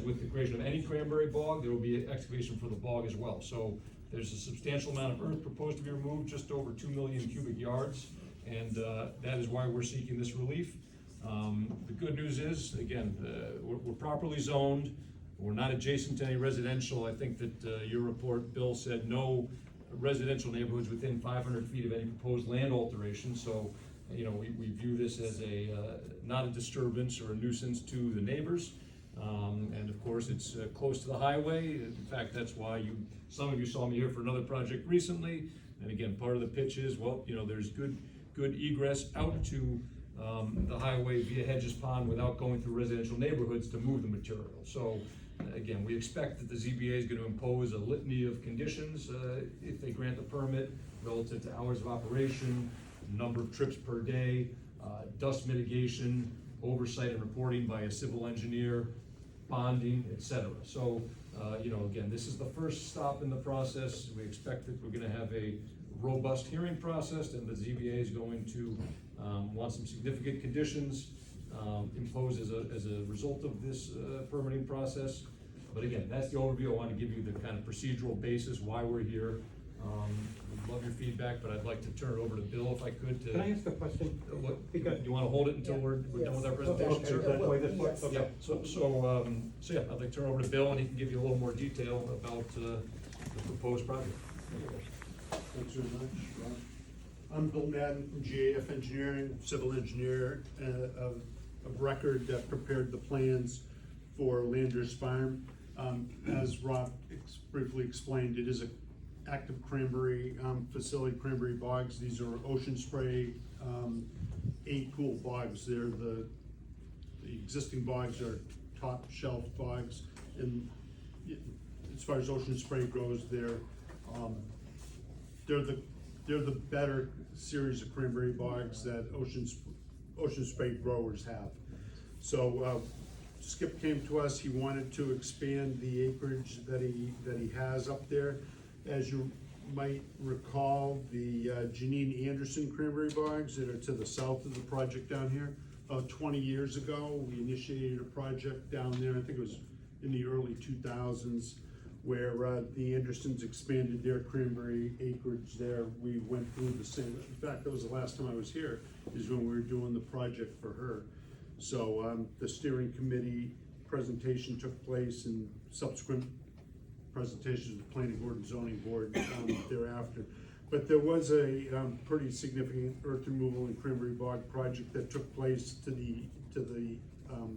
as with the creation of any cranberry bog, there will be excavation for the bog as well. So there's a substantial amount of earth proposed to be removed, just over 2 million cubic yards, and that is why we're seeking this relief. The good news is, again, we're properly zoned. We're not adjacent to any residential. I think that your report, Bill, said no residential neighborhoods within 500 feet of any proposed land alteration. So, you know, we view this as a not a disturbance or a nuisance to the neighbors. And of course, it's close to the highway. In fact, that's why some of you saw me here for another project recently. And again, part of the pitch is, well, you know, there's good egress out to the highway via Hedges Pond without going through residential neighborhoods to move the material. So again, we expect that the ZBA is going to impose a litany of conditions if they grant the permit relative to hours of operation, number of trips per day, dust mitigation, oversight and reporting by a civil engineer, bonding, etc. So, you know, again, this is the first stop in the process. We expect that we're going to have a robust hearing process, and the ZBA is going to want some significant conditions imposed as a result of this permitting process. But again, that's the overview. I want to give you the kind of procedural basis why we're here. We'd love your feedback, but I'd like to turn it over to Bill if I could. Can I ask a question? Do you want to hold it until we're done with our presentation, sir? Okay. Yeah, so yeah, I'd like to turn it over to Bill, and he can give you a little more detail about the proposed project. Thanks very much, Rob. I'm Bill Madden from GAF Engineering, civil engineer of record that prepared the plans for Landers Farm. As Rob briefly explained, it is an active cranberry facility, cranberry bogs. These are ocean spray 8 pool bogs. They're the existing bogs are top shelf bogs, and as far as ocean spray goes, they're the better series of cranberry bogs that ocean spray growers have. So Skip came to us. He wanted to expand the acreage that he has up there. As you might recall, the Janine Anderson cranberry bogs that are to the south of the project down here. About 20 years ago, we initiated a project down there. I think it was in the early 2000s, where the Andersons expanded their cranberry acreage there. We went through the same. In fact, that was the last time I was here, is when we were doing the project for her. So the steering committee presentation took place, and subsequent presentations of the planning board and zoning board thereafter. But there was a pretty significant earth removal and cranberry bog project that took place to the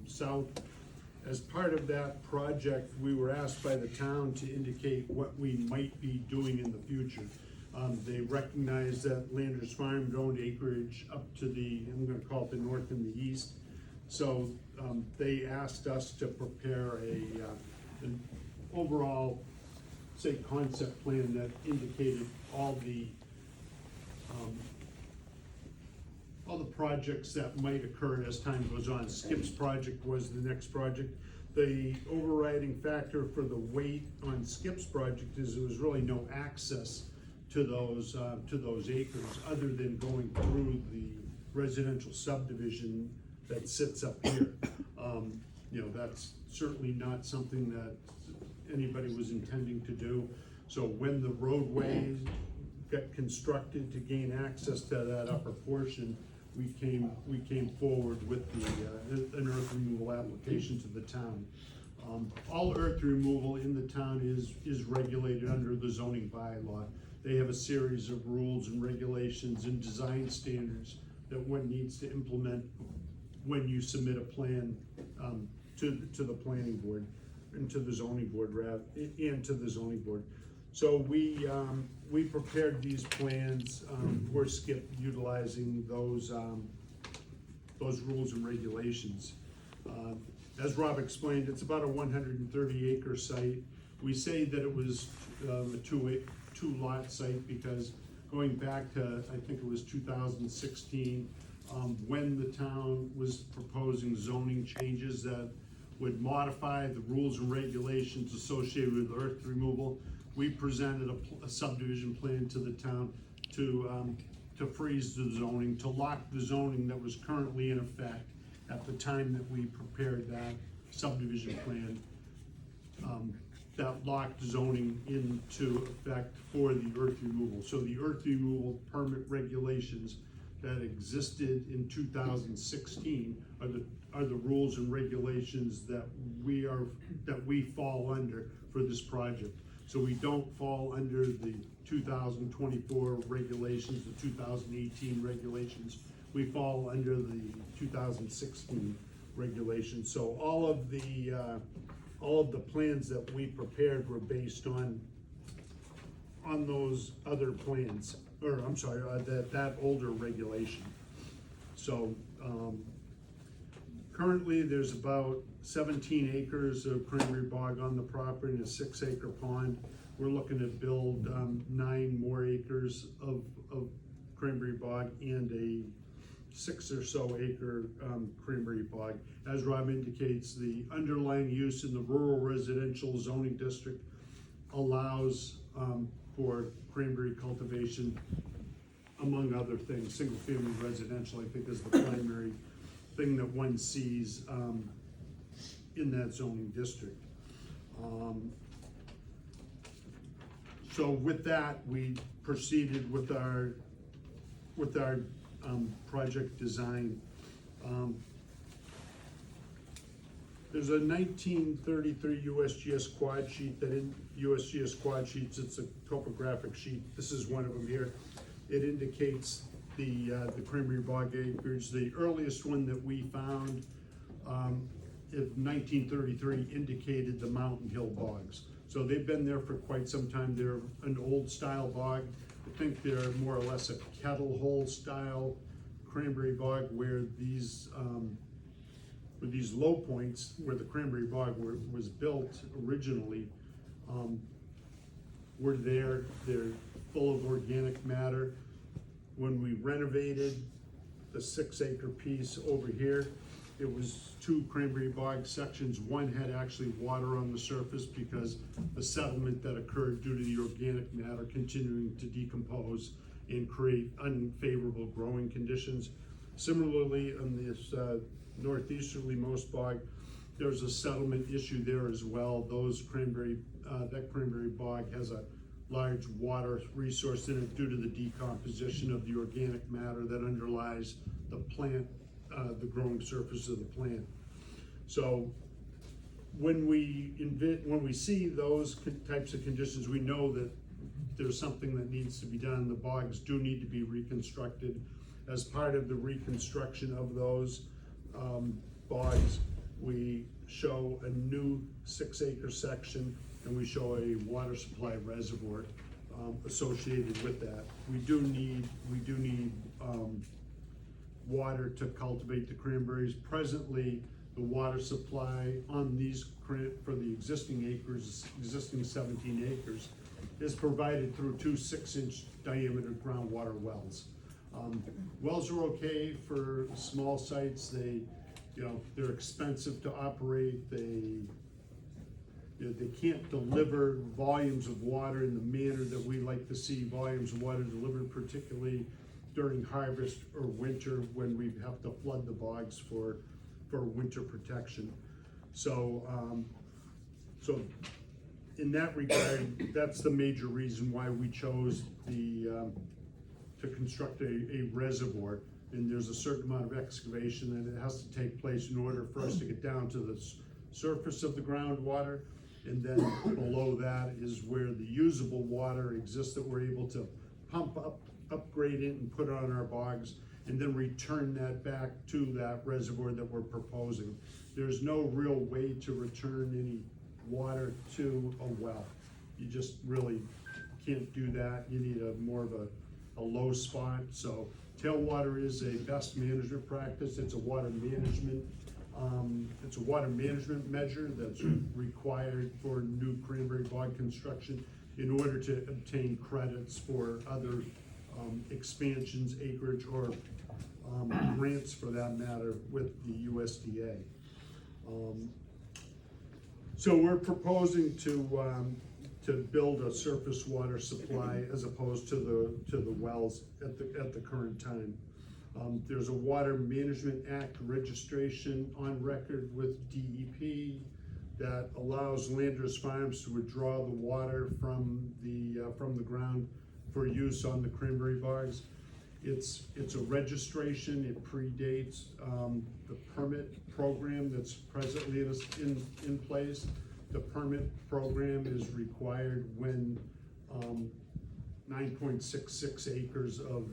south. As part of that project, we were asked by the town to indicate what we might be doing in the future. They recognized that Landers Farm owned acreage up to I'm gonna call it the north and the east. So they asked us to prepare an overall, say, concept plan that indicated all the projects that might occur as time goes on. Skip's project was the next project. The overriding factor for the weight on Skip's project is there was really no access to those acres other than going through the residential subdivision that sits up here. You know, that's certainly not something that anybody was intending to do. So when the roadway got constructed to gain access to that upper portion, we came forward with an earth removal application to the town. All earth removal in the town is regulated under the zoning bylaw. They have a series of rules and regulations and design standards that one needs to implement when you submit a plan to the planning board and to the zoning board, and to the zoning board. So we prepared these plans for Skip, utilizing those rules and regulations. As Rob explained, it's about a 130 acre site. We say that it was a two lot site because going back to, I think it was 2016, when the town was proposing zoning changes that would modify the rules and regulations associated with earth removal, we presented a subdivision plan to the town to freeze the zoning, to lock the zoning that was currently in effect at the time that we prepared that subdivision plan. that locked zoning into effect for the earth removal. So the earth removal permit regulations that existed in 2016 are the rules and regulations that we fall under for this project. So we don't fall under the 2024 regulations, the 2018 regulations. We fall under the 2016 regulations. So all of the plans that we prepared were based on those other plans, or I'm sorry, that older regulation. So currently there's about 17 acres of cranberry bog on the property and a 6-acre pond. We're looking to build 9 more acres of cranberry bog and a 6 or so acre cranberry bog. As Rob indicates, the underlying use in the rural residential zoning district allows for cranberry cultivation, among other things. Single family residential, I think, is the primary thing that one sees in that zoning district. So with that, we proceeded with our project design. There's a 1933 USGS quad sheet USGS quad sheets, it's a topographic sheet. This is one of them here. It indicates the cranberry bog acreage. The earliest one that we found in 1933 indicated the Mountain Hill bogs. So they've been there for quite some time. They're an old style bog. I think they're more or less a kettle hole style cranberry bog, where these low points where the cranberry bog was built originally were there. They're full of organic matter. When we renovated the 6-acre piece over here, it was 2 cranberry bog sections. One had actually water on the surface because the settlement that occurred due to the organic matter continuing to decompose and create unfavorable growing conditions. Similarly, on this northeasterly most bog, there's a settlement issue there as well. That cranberry bog has a large water resource in it due to the decomposition of the organic matter that underlies the plant, the growing surface of the plant. So when we see those types of conditions, we know that there's something that needs to be done. The bogs do need to be reconstructed. As part of the reconstruction of those bogs, we show a new 6-acre section, and we show a water supply reservoir associated with that. We do need water to cultivate the cranberries. Presently, the water supply on these for the existing acres, existing 17 acres, is provided through 2 6-inch diameter groundwater wells. Wells are okay for small sites. They're expensive to operate. They can't deliver volumes of water in the manner that we like to see volumes of water delivered, particularly during harvest or winter when we have to flood the bogs for winter protection. So in that regard, that's the major reason why we chose to construct a reservoir. And there's a certain amount of excavation that it has to take place in order for us to get down to the surface of the groundwater. And then below that is where the usable water exists that we're able to pump up, upgrade it, and put it on our bogs, and then return that back to that reservoir that we're proposing. There's no real way to return any water to a well. You just really can't do that. You need more of a low spot. So tailwater is a best management practice. It's a water management measure that's required for new cranberry bog construction in order to obtain credits for other expansions, acreage, or grants for that matter with the USDA. So we're proposing to build a surface water supply as opposed to the wells at the current time. There's a Water Management Act registration on record with DEP. that allows Landers Farms to withdraw the water from the ground for use on the cranberry bogs. It's a registration. It predates the permit program that's presently in place. The permit program is required when 9.66 acres of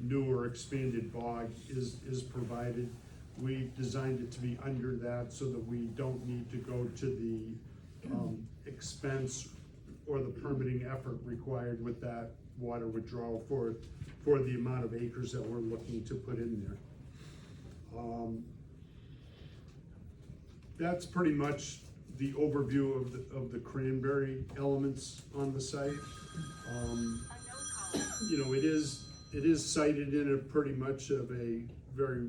new or expanded bog is provided. We've designed it to be under that so that we don't need to go to the expense or the permitting effort required with that water withdrawal for the amount of acres that we're looking to put in there. That's pretty much the overview of the cranberry elements on the site. You know, it is sited in a pretty much of a very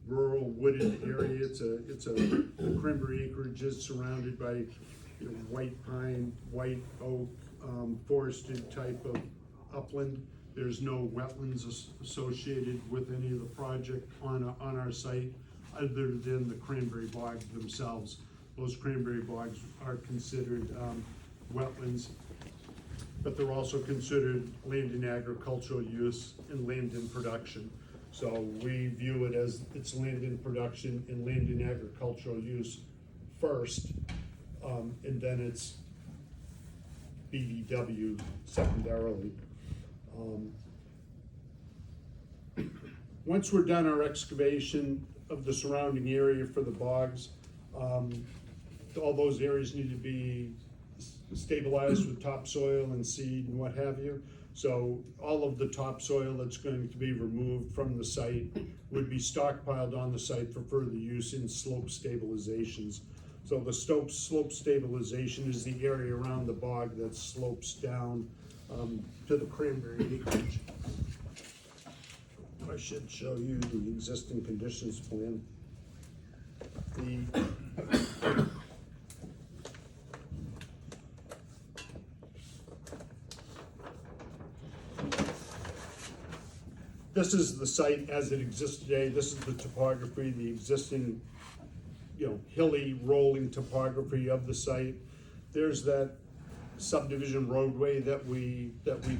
rural wooded area. The cranberry acreage is surrounded by, you know, white pine, white oak, forested type of upland. There's no wetlands associated with any of the project on our site other than the cranberry bogs themselves. Those cranberry bogs are considered wetlands, but they're also considered land in agricultural use and land in production. So we view it as it's land in production and land in agricultural use first, and then it's BVW secondarily. Once we're done our excavation of the surrounding area for the bogs, all those areas need to be stabilized with topsoil and seed and what have you. So all of the topsoil that's going to be removed from the site would be stockpiled on the site for further use in slope stabilizations. So the slope stabilization is the area around the bog that slopes down to the cranberry acreage. I should show you the existing conditions plan. This is the site as it exists today. This is the topography, the existing, you know, hilly rolling topography of the site. There's that subdivision roadway that we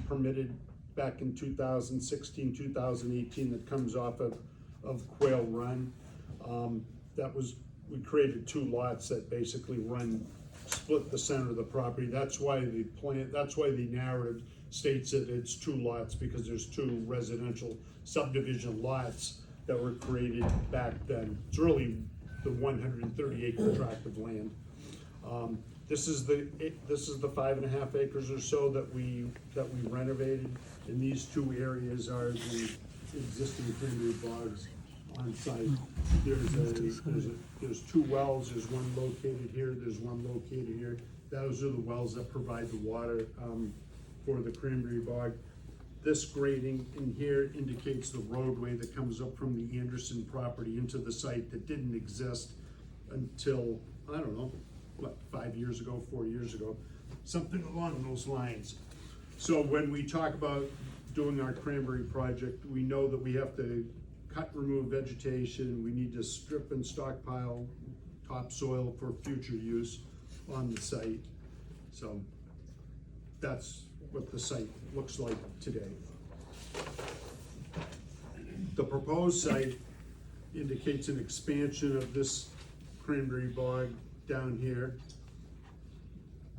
permitted back in 2016, 2018 that comes off of Quail Run. We created two lots that basically split the center of the property. That's why the narrative states that it's two lots, because there's two residential subdivision lots that were created back then. It's really the 130 acre tract of land. This is the 5.5 acres or so that we renovated, and these two areas are the existing cranberry bogs on site. There's two wells. There's one located here. There's one located here. Those are the wells that provide the water for the cranberry bog. This grading in here indicates the roadway that comes up from the Anderson property into the site that didn't exist until, I don't know, what, 5 years ago, 4 years ago, something along those lines. So when we talk about doing our cranberry project, we know that we have to cut, remove vegetation. We need to strip and stockpile topsoil for future use on the site. So that's what the site looks like today. The proposed site indicates an expansion of this cranberry bog down here.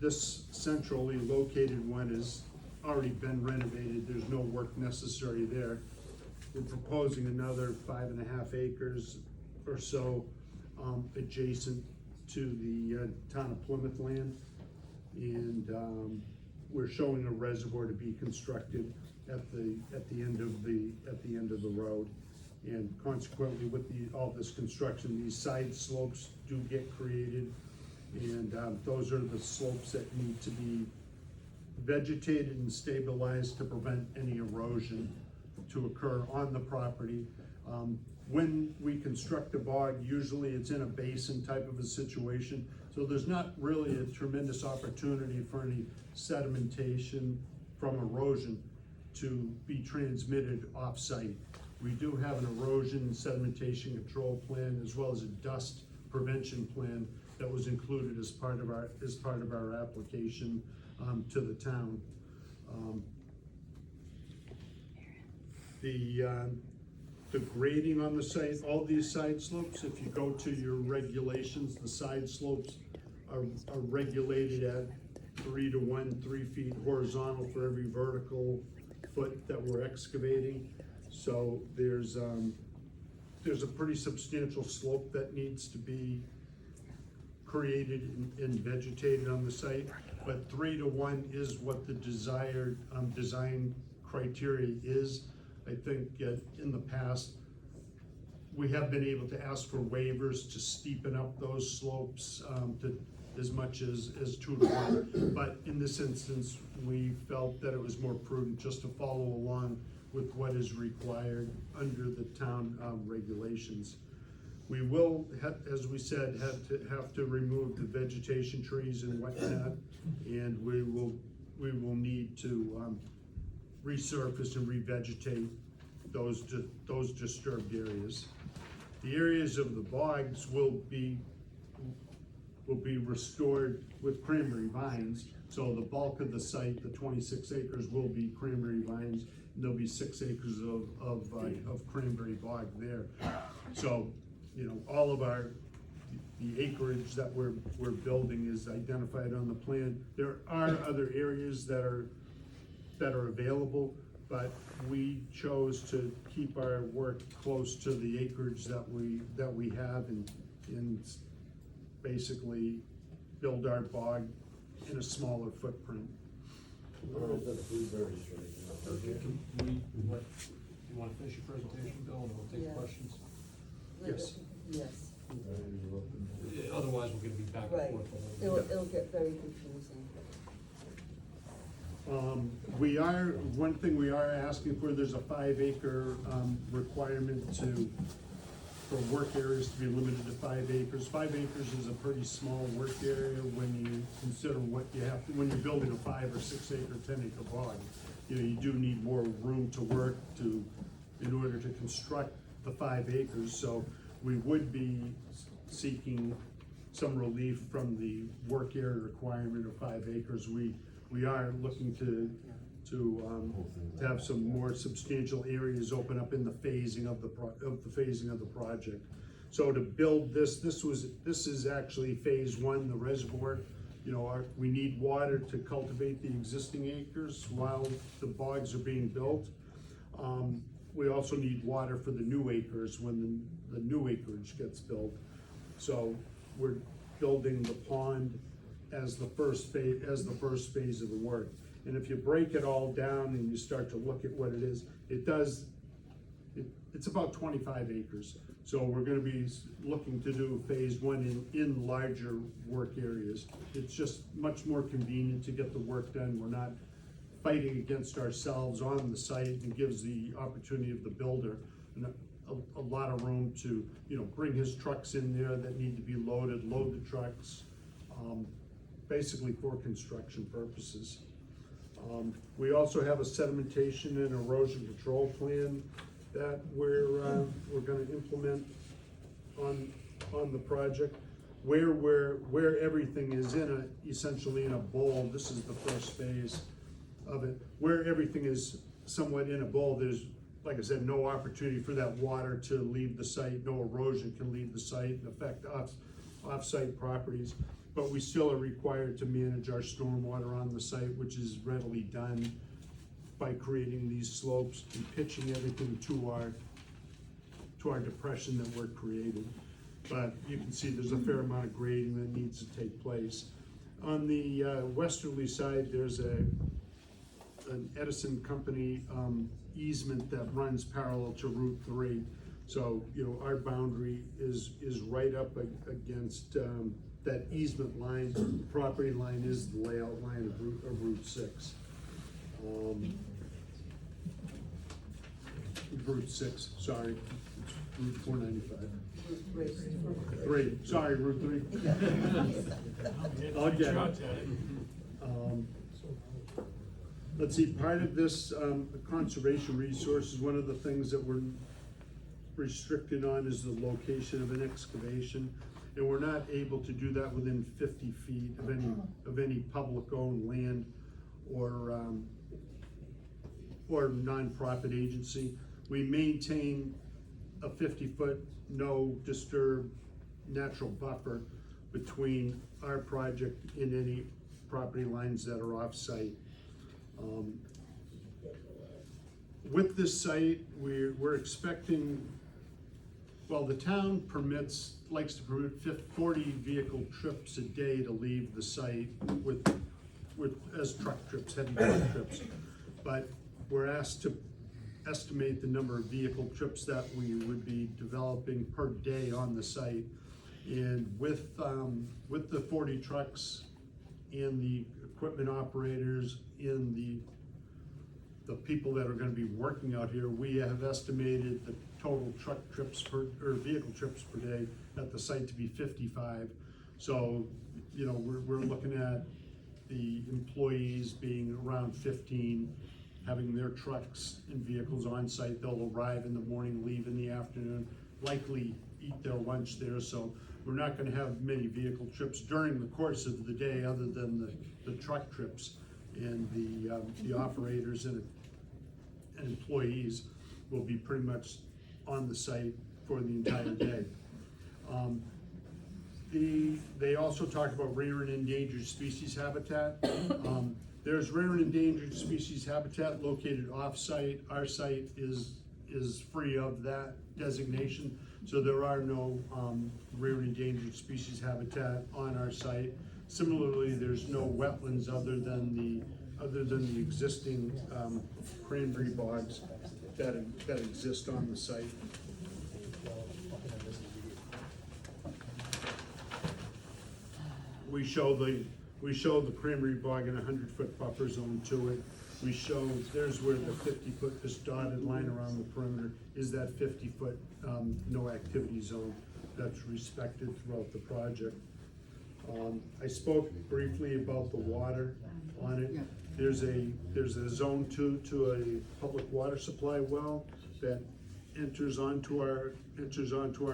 This centrally located one has already been renovated. There's no work necessary there. We're proposing another 5.5 acres or so adjacent to the town of Plymouth land, and we're showing a reservoir to be constructed at the end of the road. And consequently, with all this construction, these side slopes do get created, and those are the slopes that need to be vegetated and stabilized to prevent any erosion to occur on the property. When we construct a bog, usually it's in a basin type of a situation, so there's not really a tremendous opportunity for any sedimentation from erosion to be transmitted off-site. We do have an erosion and sedimentation control plan, as well as a dust prevention plan that was included as part of our application, to the town. The grading on the site, all these side slopes, if you go to your regulations, the side slopes are regulated at 3:1, 3 feet horizontal for every vertical foot that we're excavating. So there's a pretty substantial slope that needs to be created and vegetated on the site, but 3:1 is what the desired design criteria is. I think in the past, we have been able to ask for waivers to steepen up those slopes to as much as 2:1. But in this instance, we felt that it was more prudent just to follow along with what is required under the town regulations. We will, as we said, have to remove the vegetation, trees and whatnot, and we will need to resurface and revegetate those disturbed areas. The areas of the bogs will be restored with cranberry vines. So the bulk of the site, the 26 acres, will be cranberry vines, and there'll be 6 acres of cranberry bog there. So, you know, all of the acreage that we're building is identified on the plan. There are other areas that are available, but we chose to keep our work close to the acreage that we have and basically build our bog in a smaller footprint. Okay, you wanna finish your presentation, Bill, and we'll take Yeah. questions? Yes. Yes, Otherwise, we're gonna be back and right. forth. the whole It'll get very confusing. One thing we are asking for, there's a 5-acre requirement for work areas to be limited to 5 acres. 5 acres is a pretty small work area when you consider what you have to, when you're building a 5 or 6 acre, 10 acre bog. You know, you do need more room to work in order to construct the 5 acres. So we would be seeking some relief from the work area requirement of 5 acres. We are looking to have some more substantial areas open up in the phasing of the project. So to build this is actually phase 1, the reservoir. You know, we need water to cultivate the existing acres while the bogs are being built. We also need water for the new acres when the new acreage gets built. So we're building the pond as the first phase of the work. And if you break it all down and you start to look at what it is, it's about 25 acres. So we're gonna be looking to do phase 1 in larger work areas. It's just much more convenient to get the work done. We're not fighting against ourselves on the site, and gives the opportunity of the builder a lot of room to, you know, bring his trucks in there that need to be loaded, load the trucks, basically for construction purposes. We also have a sedimentation and erosion control plan that we're gonna implement on the project. Where everything is essentially in a bowl, this is the first phase of it. Where everything is somewhat in a bowl, there's, like I said, no opportunity for that water to leave the site, no erosion can leave the site and affect off-site properties. But we still are required to manage our stormwater on the site, which is readily done by creating these slopes and pitching everything to our depression that we're creating. But you can see there's a fair amount of grading that needs to take place. On the westerly side, there's an Edison Company easement that runs parallel to Route 3. So, you know, our boundary is right up against that easement line. The property line is the layout line of Route 6. Route 6, sorry, it's Route 495. Route 3. I'll get it. Let's see, part of this conservation resources, one of the things that we're restricted on is the location of an excavation. and we're not able to do that within 50 feet of any public-owned land or nonprofit agency. We maintain a 50-foot no disturb natural buffer between our project and any property lines that are off-site. With this site, we're expecting, well, the town likes to permit 40 vehicle trips a day to leave the site as truck trips, heavy truck trips. But we're asked to estimate the number of vehicle trips that we would be developing per day on the site. And with the 40 trucks and the equipment operators and the people that are gonna be working out here, we have estimated the total truck trips or vehicle trips per day at the site to be 55. So, you know, we're looking at the employees being around 15, having their trucks and vehicles on site. They'll arrive in the morning, leave in the afternoon, likely eat their lunch there. So we're not gonna have many vehicle trips during the course of the day other than the truck trips. And the operators and employees will be pretty much on the site for the entire day. They also talk about rare and endangered species habitat. There's rare and endangered species habitat located off-site. Our site is free of that designation, so there are no rare and endangered species habitat on our site. Similarly, there's no wetlands other than the existing cranberry bogs that exist on the site. We show the cranberry bog in a 100-foot buffer zone to it. We show, there's where the 50-foot, this dotted line around the perimeter is that 50-foot no activity zone that's respected throughout the project. I spoke briefly about the water on it. There's a zone 2 to a public water supply well that enters onto our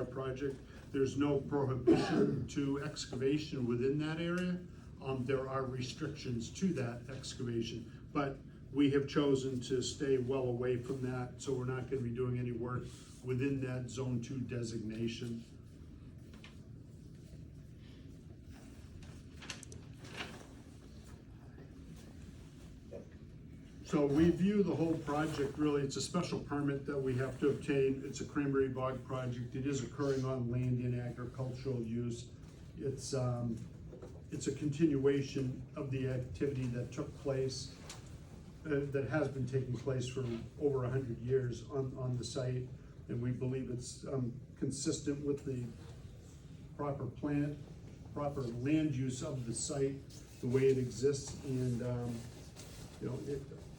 project. There's no prohibition to excavation within that area. There are restrictions to that excavation, but we have chosen to stay well away from that, so we're not gonna be doing any work within that zone 2 designation. So we view the whole project, really, it's a special permit that we have to obtain. It's a cranberry bog project. It is occurring on land in agricultural use. It's a continuation of the activity that took place, that has been taking place for over 100 years on the site. And we believe it's consistent with the proper land use of the site, the way it exists. And you know,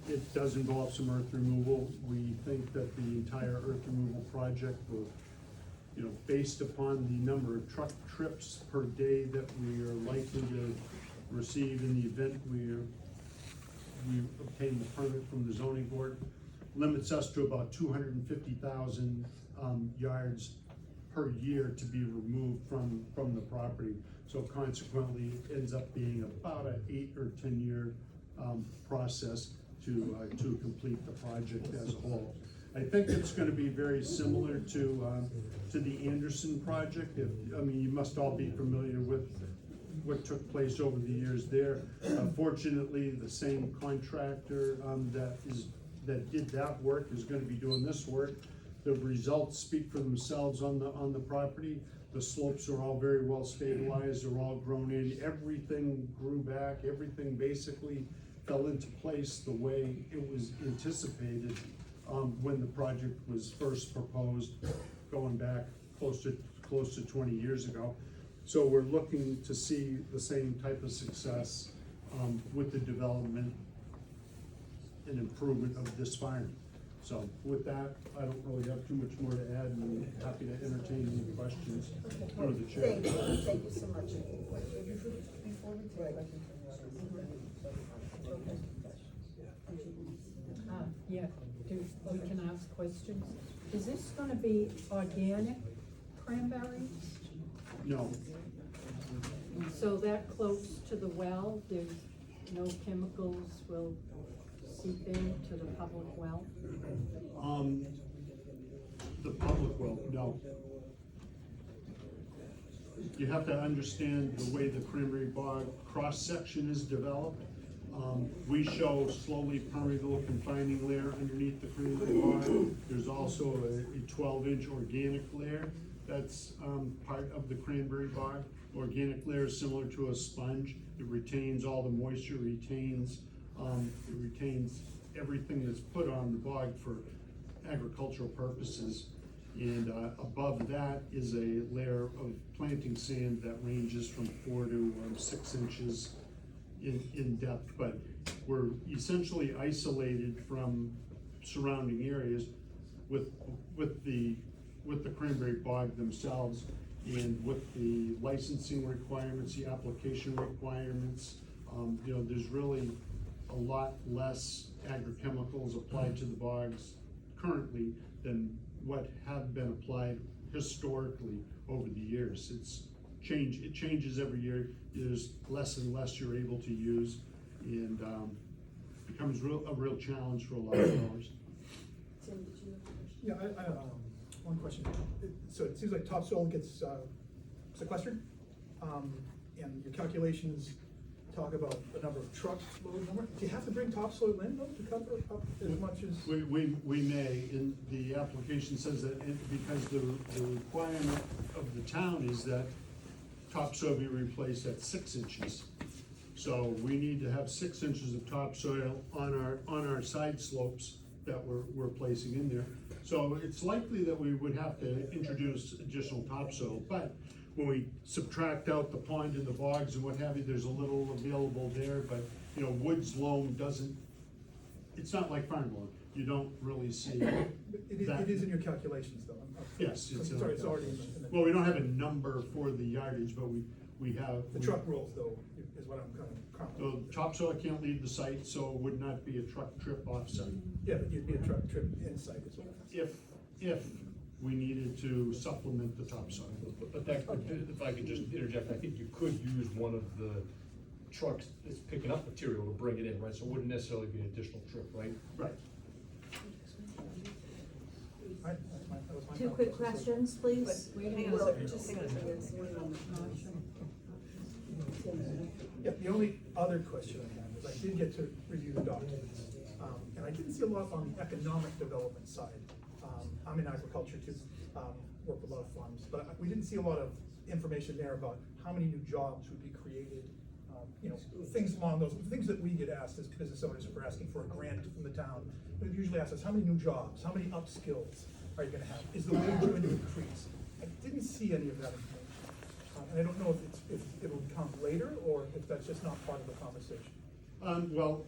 it does involve some earth removal. We think that the entire earth removal project will, you know, based upon the number of truck trips per day that we are likely to receive in the event we obtain the permit from the zoning board, limits us to about 250,000 yards per year to be removed from the property. So consequently, it ends up being about an 8 or 10 year process to complete the project as a whole. I think it's going to be very similar to the Anderson project. I mean, you must all be familiar with what took place over the years there. Fortunately, the same contractor that did that work is going to be doing this work. The results speak for themselves on the property. The slopes are all very well stabilized. They're all grown in. Everything grew back. Everything basically fell into place the way it was anticipated when the project was first proposed, going back close to 20 years ago. So we're looking to see the same type of success with the development and improvement of this farm. So with that, I don't really have too much more to add, and I'm happy to entertain any questions through the chair. Thank you so much. Before we take questions from the audience. Yeah, we can ask questions. Is this gonna be organic cranberries? No, So that close to the well, there's no chemicals will seep into the public well? the public will, no. You have to understand the way the cranberry bog cross-section is developed. We show slowly permeable confining layer underneath the cranberry bog. There's also a 12-inch organic layer that's part of the cranberry bog. Organic layer is similar to a sponge. It retains all the moisture, retains everything that's put on the bog for agricultural purposes. And above that is a layer of planting sand that ranges from 4 to 6 inches in depth. But we're essentially isolated from surrounding areas with the cranberry bog themselves, and with the licensing requirements, the application requirements. You know, there's really a lot less agrochemicals applied to the bogs currently than what have been applied historically over the years. It changes every year. There's less and less you're able to use, and becomes a real challenge for a lot of growers. Tim, did you have a question? Yeah, I have one question. So it seems like topsoil gets sequestered, and your calculations talk about the number of trucks load number. Do you have to bring topsoil in though to cover up as much as? We may, and the application says that because the requirement of the town is that topsoil be replaced at 6 inches. So we need to have 6 inches of topsoil on our side slopes that we're placing in there. So it's likely that we would have to introduce additional topsoil, but when we subtract out the pond and the bogs and what have you, there's a little available there, but, you know, woods loam doesn't, it's not like farm loam. You don't really see that. It is in your calculations though. Yes, it's Sorry, it's already in the. Well, we don't have a number for the yardage, but we have. The truck rolls though, is what I'm kind of. The topsoil can't leave the site, so it would not be a truck trip off-site. Yeah, but you'd be a truck trip inside as well. If we needed to supplement the topsoil. But that, if I could just interject, I think you could use one of the trucks that's picking up material to bring it in, right? So it wouldn't necessarily be an additional trip, right? Right. That was my Two quick comment. questions, please. Wait a Hang minute. on a second, just hang on a second, one moment. Yeah, the only other question I have is I did get to review the documents, and I didn't see a lot on the economic development side. I'm in agriculture too, work with a lot of farms, but we didn't see a lot of information there about how many new jobs would be created. You know, things along those, things that we get asked as business owners if we're asking for a grant from the town. They usually ask us, how many new jobs, how many upskills are you gonna have? Is the wage going to increase? I didn't see any of that information. And I don't know if it'll come later, or if that's just not part of the conversation. Well,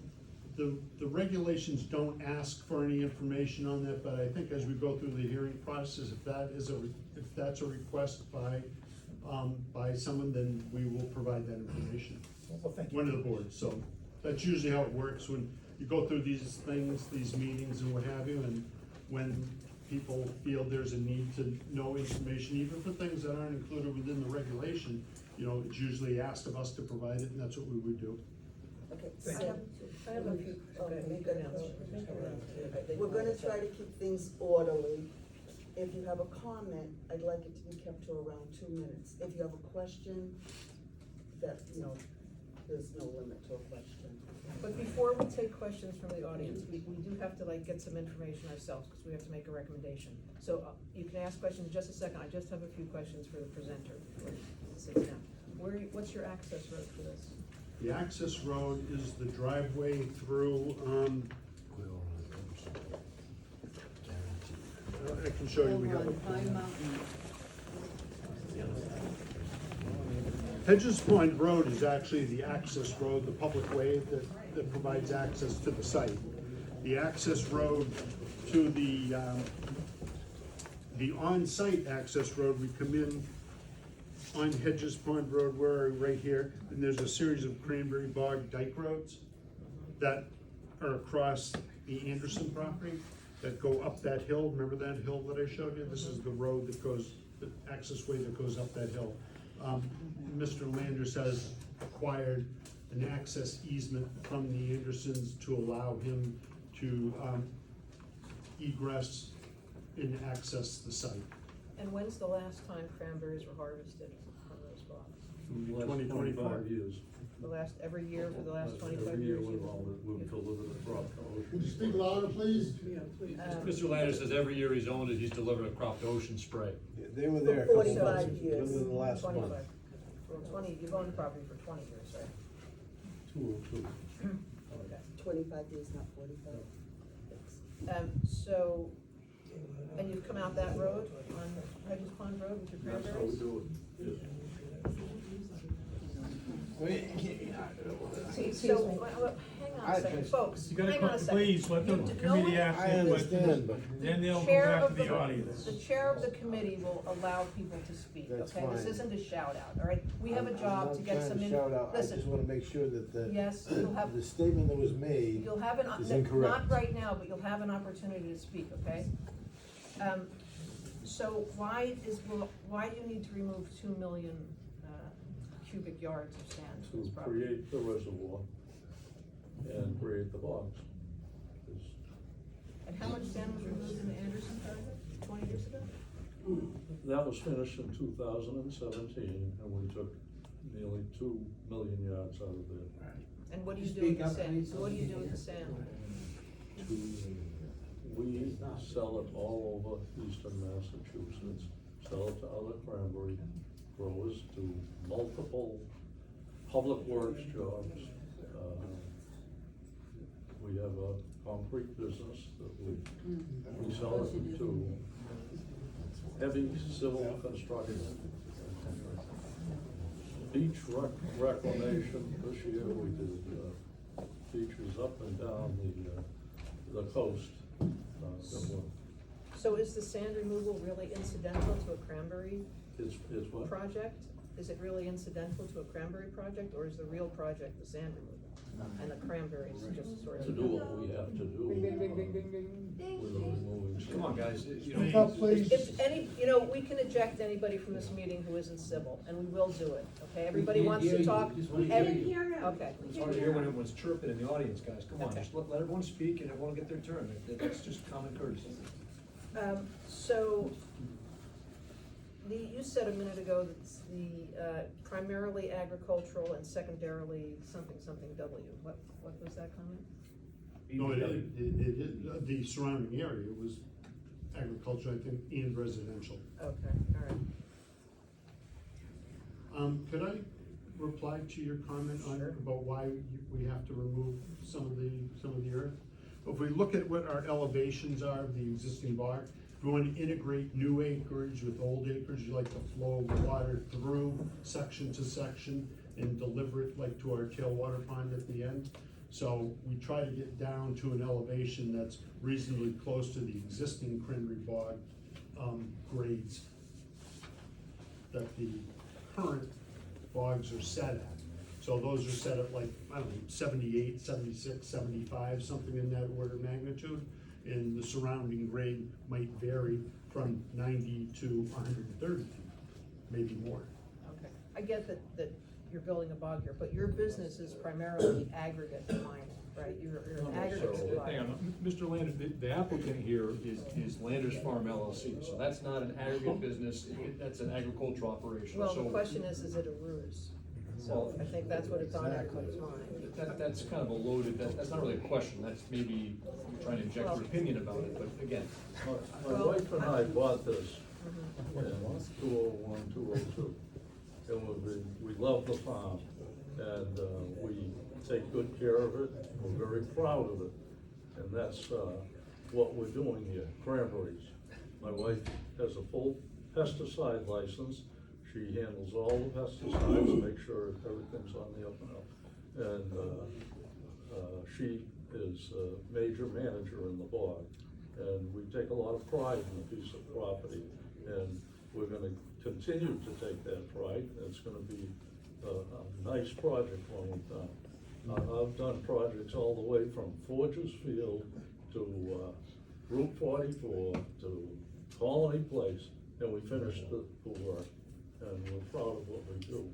the regulations don't ask for any information on that, but I think as we go through the hearing process, if that's a request by someone, then we will provide that information. Well, thank you. One of the boards, so that's usually how it works when you go through these things, these meetings and what have you, and when people feel there's a need to know information, even for things that aren't included within the regulation, you know, it's usually asked of us to provide it, and that's what we would do. Okay, Thank so, you. I have a few, make an announcement. We're gonna try to keep things orderly. If you have a comment, I'd like it to be kept to around 2 minutes. If you have a question, that, you know, there's no limit to a question. But before we take questions from the audience, we do have to like get some information ourselves, because we have to make a recommendation. So you can ask questions in just a second. I just have a few questions for the presenter. What's your access road for this? The access road is the driveway through, I can show you, we have Hold on, Pine a. Mountain. Hedges Pond Road is actually the access road, the public way that provides access to the site. The access road to the on-site access road, we come in on Hedges Pond Road, we're right here, and there's a series of cranberry bog dike roads that are across the Anderson property that go up that hill. Remember that hill that I showed you? This is the road that goes, the access way that goes up that hill. Mr. Landers has acquired an access easement from the Andersons to allow him to, egress and access the site. And when's the last time cranberries were harvested from those bogs? 2025 years. The last, every year for the last twenty-five Every years? year we've delivered a crop to Would Ocean. you speak louder, please? Mr. Landers says every year he's owned it, he's delivered a crop to ocean spray. They were there a For couple 45 months, years. within the last 25. month. Well, 20, you've owned the property for 20 years, right? 202. Okay. 25 years, not 45. So, and you've come out that road, on Hedges Pond Road with your That's how we cranberries? do it. See, so, hang on a second, folks, You gotta, hang on a second. please, let the You d- committee no one- ask I their understand, questions, but then they'll go Chair back of to the audience. The chair of the committee will allow people to speak, That's okay? This fine. isn't a shout out, all right? We have a I'm job to get some not in, trying to shout out, I just listen, wanna make sure that Yes, you'll have- the statement that was made you'll have an, is incorrect. not right now, but you'll have an opportunity to speak, okay? So why do you need to remove 2 million, cubic yards of sand from this To property? create the reservoir and create the bogs. It's- And how much sand was removed in the Anderson project 20 years ago? That was finished in 2017, and we took nearly 2 million yards out of there. And what do you do with the sand? So what do you do with the sand? We sell it all over eastern Massachusetts, sell it to other cranberry growers, to multiple public works jobs. We have a concrete business that we sell it to heavy civil construction. Beach reclamation, this year we did, beaches up and down the coast. That were- So is the sand removal really incidental to a cranberry It's what? project? Is it really incidental to a cranberry project, or is the real project the sand removal? And the cranberries just sort of. To do what we have to do. With the removing. Come on, guys, you Speak know, up, please. If any, you know, we can eject anybody from this meeting who isn't civil, and we will do it, okay? Everybody wants to talk. Okay. it's hard to hear when everyone's chirping in the audience, guys, come on, Okay. just let everyone speak and everyone get their turn, that's just common courtesy. So, you said a minute ago that it's the, primarily agricultural and secondarily something W. What was that comment? No, the surrounding area was agriculture, I think, and residential. Okay, all right. Could I reply to your comment on, Sure. about why we have to remove some of the earth? If we look at what our elevations are of the existing bog, if we want to integrate new acreage with old acreage, you like to flow water through section to section and deliver it like to our tailwater pond at the end. So we try to get down to an elevation that's reasonably close to the existing cranberry bog, grades that the current bogs are set at. So those are set at like, I don't know, 78, 76, 75, something in that order of magnitude. And the surrounding grade might vary from 90 to 130 feet, maybe more. Okay. I get that you're building a bog here, but your business is primarily aggregate mining, right? You're an aggregate supplier. Hang on, Mr. Landers, the applicant here is Landers Farm LLC, so that's not an aggregate business, that's an agricultural operation, Well, so. the question is it a ruse? So I think that's what it's on everybody's mind. That's kind of a loaded, that's not really a question, that's maybe you're trying to inject your opinion about it, but again, My wife and I bought this in 201, 202. And we love the farm, and we take good care of it, we're very proud of it. And that's what we're doing here, cranberries. My wife has a full pesticide license. She handles all the pesticides, make sure everything's on the up and up. And she is a major manager in the bog. And we take a lot of pride in the piece of property. And we're gonna continue to take that pride. It's gonna be a nice project when we're done. I've done projects all the way from Forges Field to Route 44 to Colony Place, and we finished the work. and we're proud of what we do.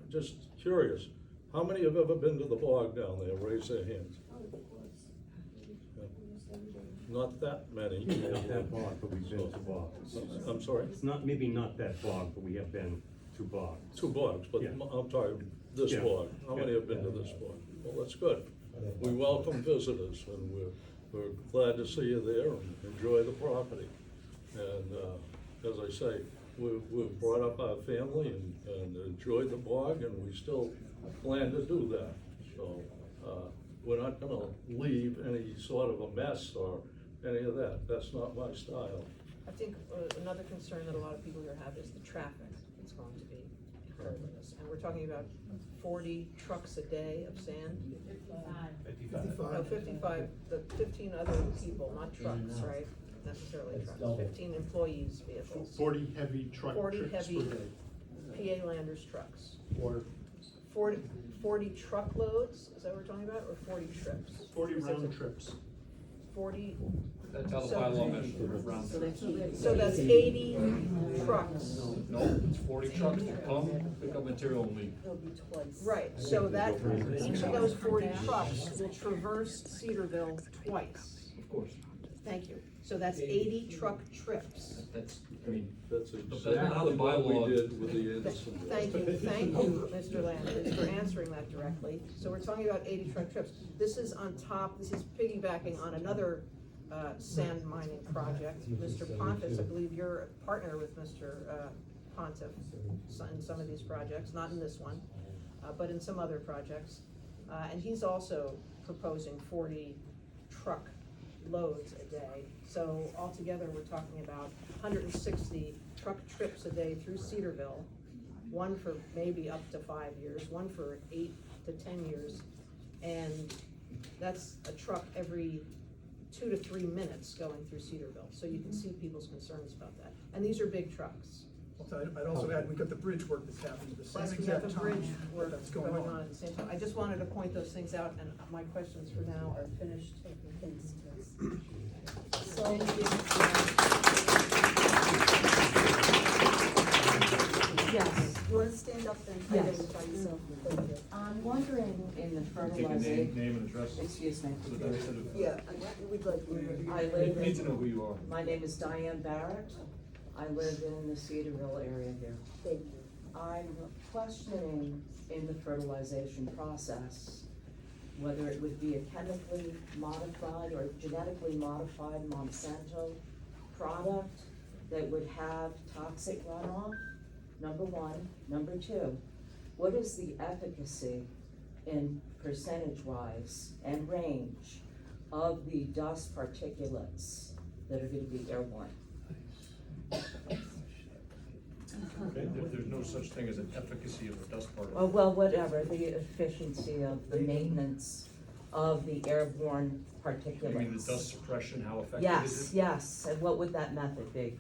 Just curious, how many have ever been to the bog down there? Raise their hands. Not that many. Not that bog, but we've been to bogs. I'm sorry? It's not, maybe not that bog, but we have been to bogs. Two bogs, but Yeah. I'm talking this Yeah. bog. How many have been to this bog? Well, that's good. We welcome visitors, and we're glad to see you there and enjoy the property. And, as I say, we've brought up our family and enjoyed the bog, and we still plan to do that. So, we're not gonna leave any sort of a mess or any of that. That's not my style. I think another concern that a lot of people here have is the traffic that's going to be occurring with this. And we're talking about 40 trucks a day of sand? No, 55, the 15 other people, not trucks, right? Necessarily trucks, 15 employees' vehicles. 40 heavy truck 40 trips per heavy day. PA Landers trucks. Or 40 truckloads, is that what we're talking about, or 40 trips? 40 Is that round the- trips. 40, That's how the So- bylaw measures, round trip. so that's 80 trucks. No, it's 40 trucks to come, pick up material and leave. It'll be twice. Right, so that, each of those 40 trucks will traverse Cedarville twice. Of course. Thank you. So that's 80 truck trips. That's, I mean, That's how the exactly what bylaw- we did with the Anderson. Thank you, Mr. Landis, for answering that directly. So we're talking about 80 truck trips. This is on top, this is piggybacking on another sand mining project. Mr. Pontus, I believe you're a partner with Mr. Pontiff in some of these projects, not in this one, but in some other projects. And he's also proposing 40 truck loads a day. So altogether, we're talking about 160 truck trips a day through Cedarville, one for maybe up to 5 years, one for 8 to 10 years. And that's a truck every 2 to 3 minutes going through Cedarville. So you can see people's concerns about that. And these are big trucks. Well, I'd also add, we've got the bridge work that's happening at the same Plus, we have exact the time bridge work that's going on at the same time. I just wanted to point those things out, and my questions for now are finished. Thanks, Chris. So, Yes, You wanna stand up and Yes. identify yourself? Thank you. I'm wondering in the take a fertilization, name and address. excuse me. So that instead of- Yeah, we'd like you. I We live need to know who in, you are. my name is Diane Barrett. I live in the Cedarville area here. Thank you. I'm questioning in the fertilization process whether it would be a chemically modified or genetically modified Monsanto product that would have toxic runoff, number one. Number two, what is the efficacy in percentage-wise and range of the dust particulates that are gonna be airborne? Okay, there's no such thing as an efficacy of a dust Oh, particle. well, whatever, the efficiency of the maintenance of the airborne particulates. You mean the dust suppression, how effective is Yes, it? yes, and what would that method be?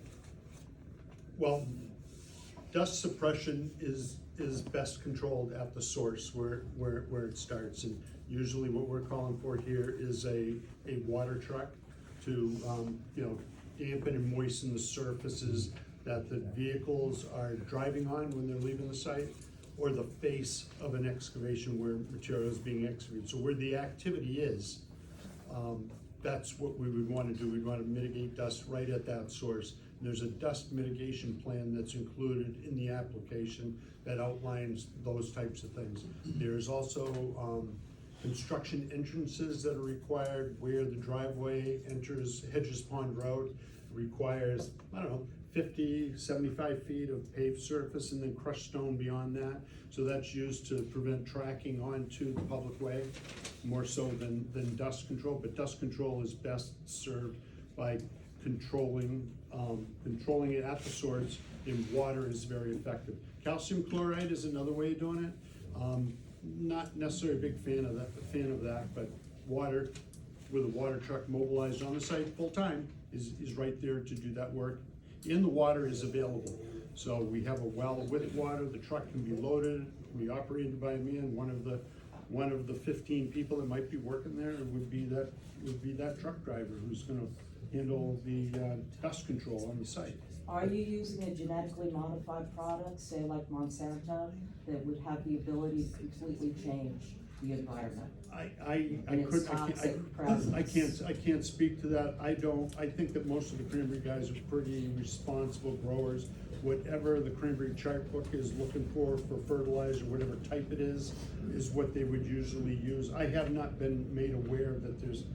Well, dust suppression is best controlled at the source where it starts. And usually what we're calling for here is a water truck to, dampen and moisten the surfaces that the vehicles are driving on when they're leaving the site, or the face of an excavation where material is being excavated. So where the activity is, that's what we would wanna do. We'd wanna mitigate dust right at that source. And there's a dust mitigation plan that's included in the application that outlines those types of things. There's also, construction entrances that are required where the driveway enters Hedges Pond Road. Requires, 50, 75 feet of paved surface and then crushed stone beyond that. So that's used to prevent tracking onto the public way, more so than dust control. But dust control is best served by controlling it at the source, and water is very effective. Calcium chloride is another way of doing it. Not necessarily a big fan of that, but water, with a water truck mobilized on the site full-time, is right there to do that work. And the water is available. So we have a well with water, the truck can be loaded, can be operated by a man. One of the 15 people that might be working there would be that truck driver who's gonna handle the dust control on the site. Are you using a genetically modified product, say like Monsanto, that would have the ability to completely change the environment? I And its couldn't, toxic presence. I can't speak to that. I think that most of the cranberry guys are pretty responsible growers. Whatever the cranberry chart book is looking for fertilizer, whatever type it is what they would usually use. I have not been made aware that there's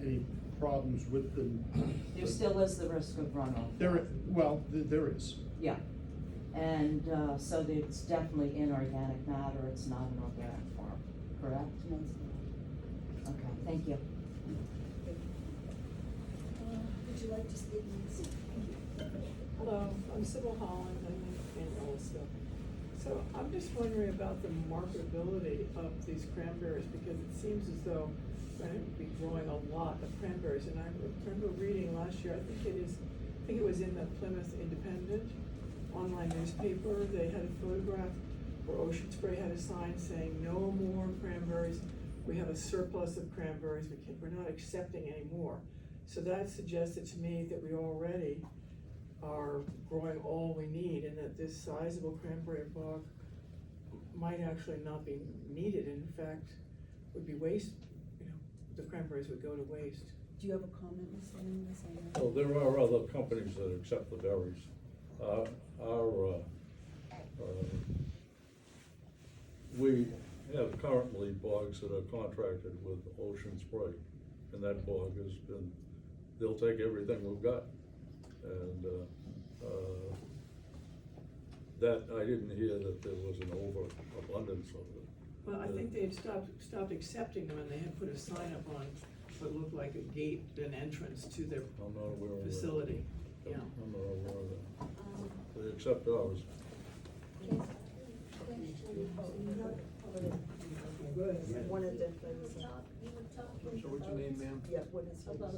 any problems with them. There still is the risk of runoff. There is. Yeah, and, so it's definitely inorganic matter, it's not an organic farm, correct? Okay, thank you. Would you like to speak, Nancy? Hello, I'm Sybil Holland, I'm in Ellisville. So I'm just wondering about the marketability of these cranberries, because it seems as though we're going to be growing a lot of cranberries. And I remember reading last year, I think it was in the Plymouth Independent online newspaper, they had a photograph where Ocean Spray had a sign saying, no more cranberries, we have a surplus of cranberries, we're not accepting any more. So that suggested to me that we already are growing all we need, and that this sizable cranberry bog might actually not be needed, and in fact, would be waste, the cranberries would go to waste. Do you have a comment, Mr. Landis, on that? Well, there are other companies that accept the berries. We have currently bogs that are contracted with Ocean Spray, and that bog has been, they'll take everything we've got. And, that, I didn't hear that there was an overabundance of it. Well, I think they've stopped accepting them, and they had put a sign up on what looked like a gate, an entrance to their I'm not aware of that. facility, yeah. I'm not aware of that. They accept ours. One of the things. So what's your name, ma'am? Yeah, what is yours? About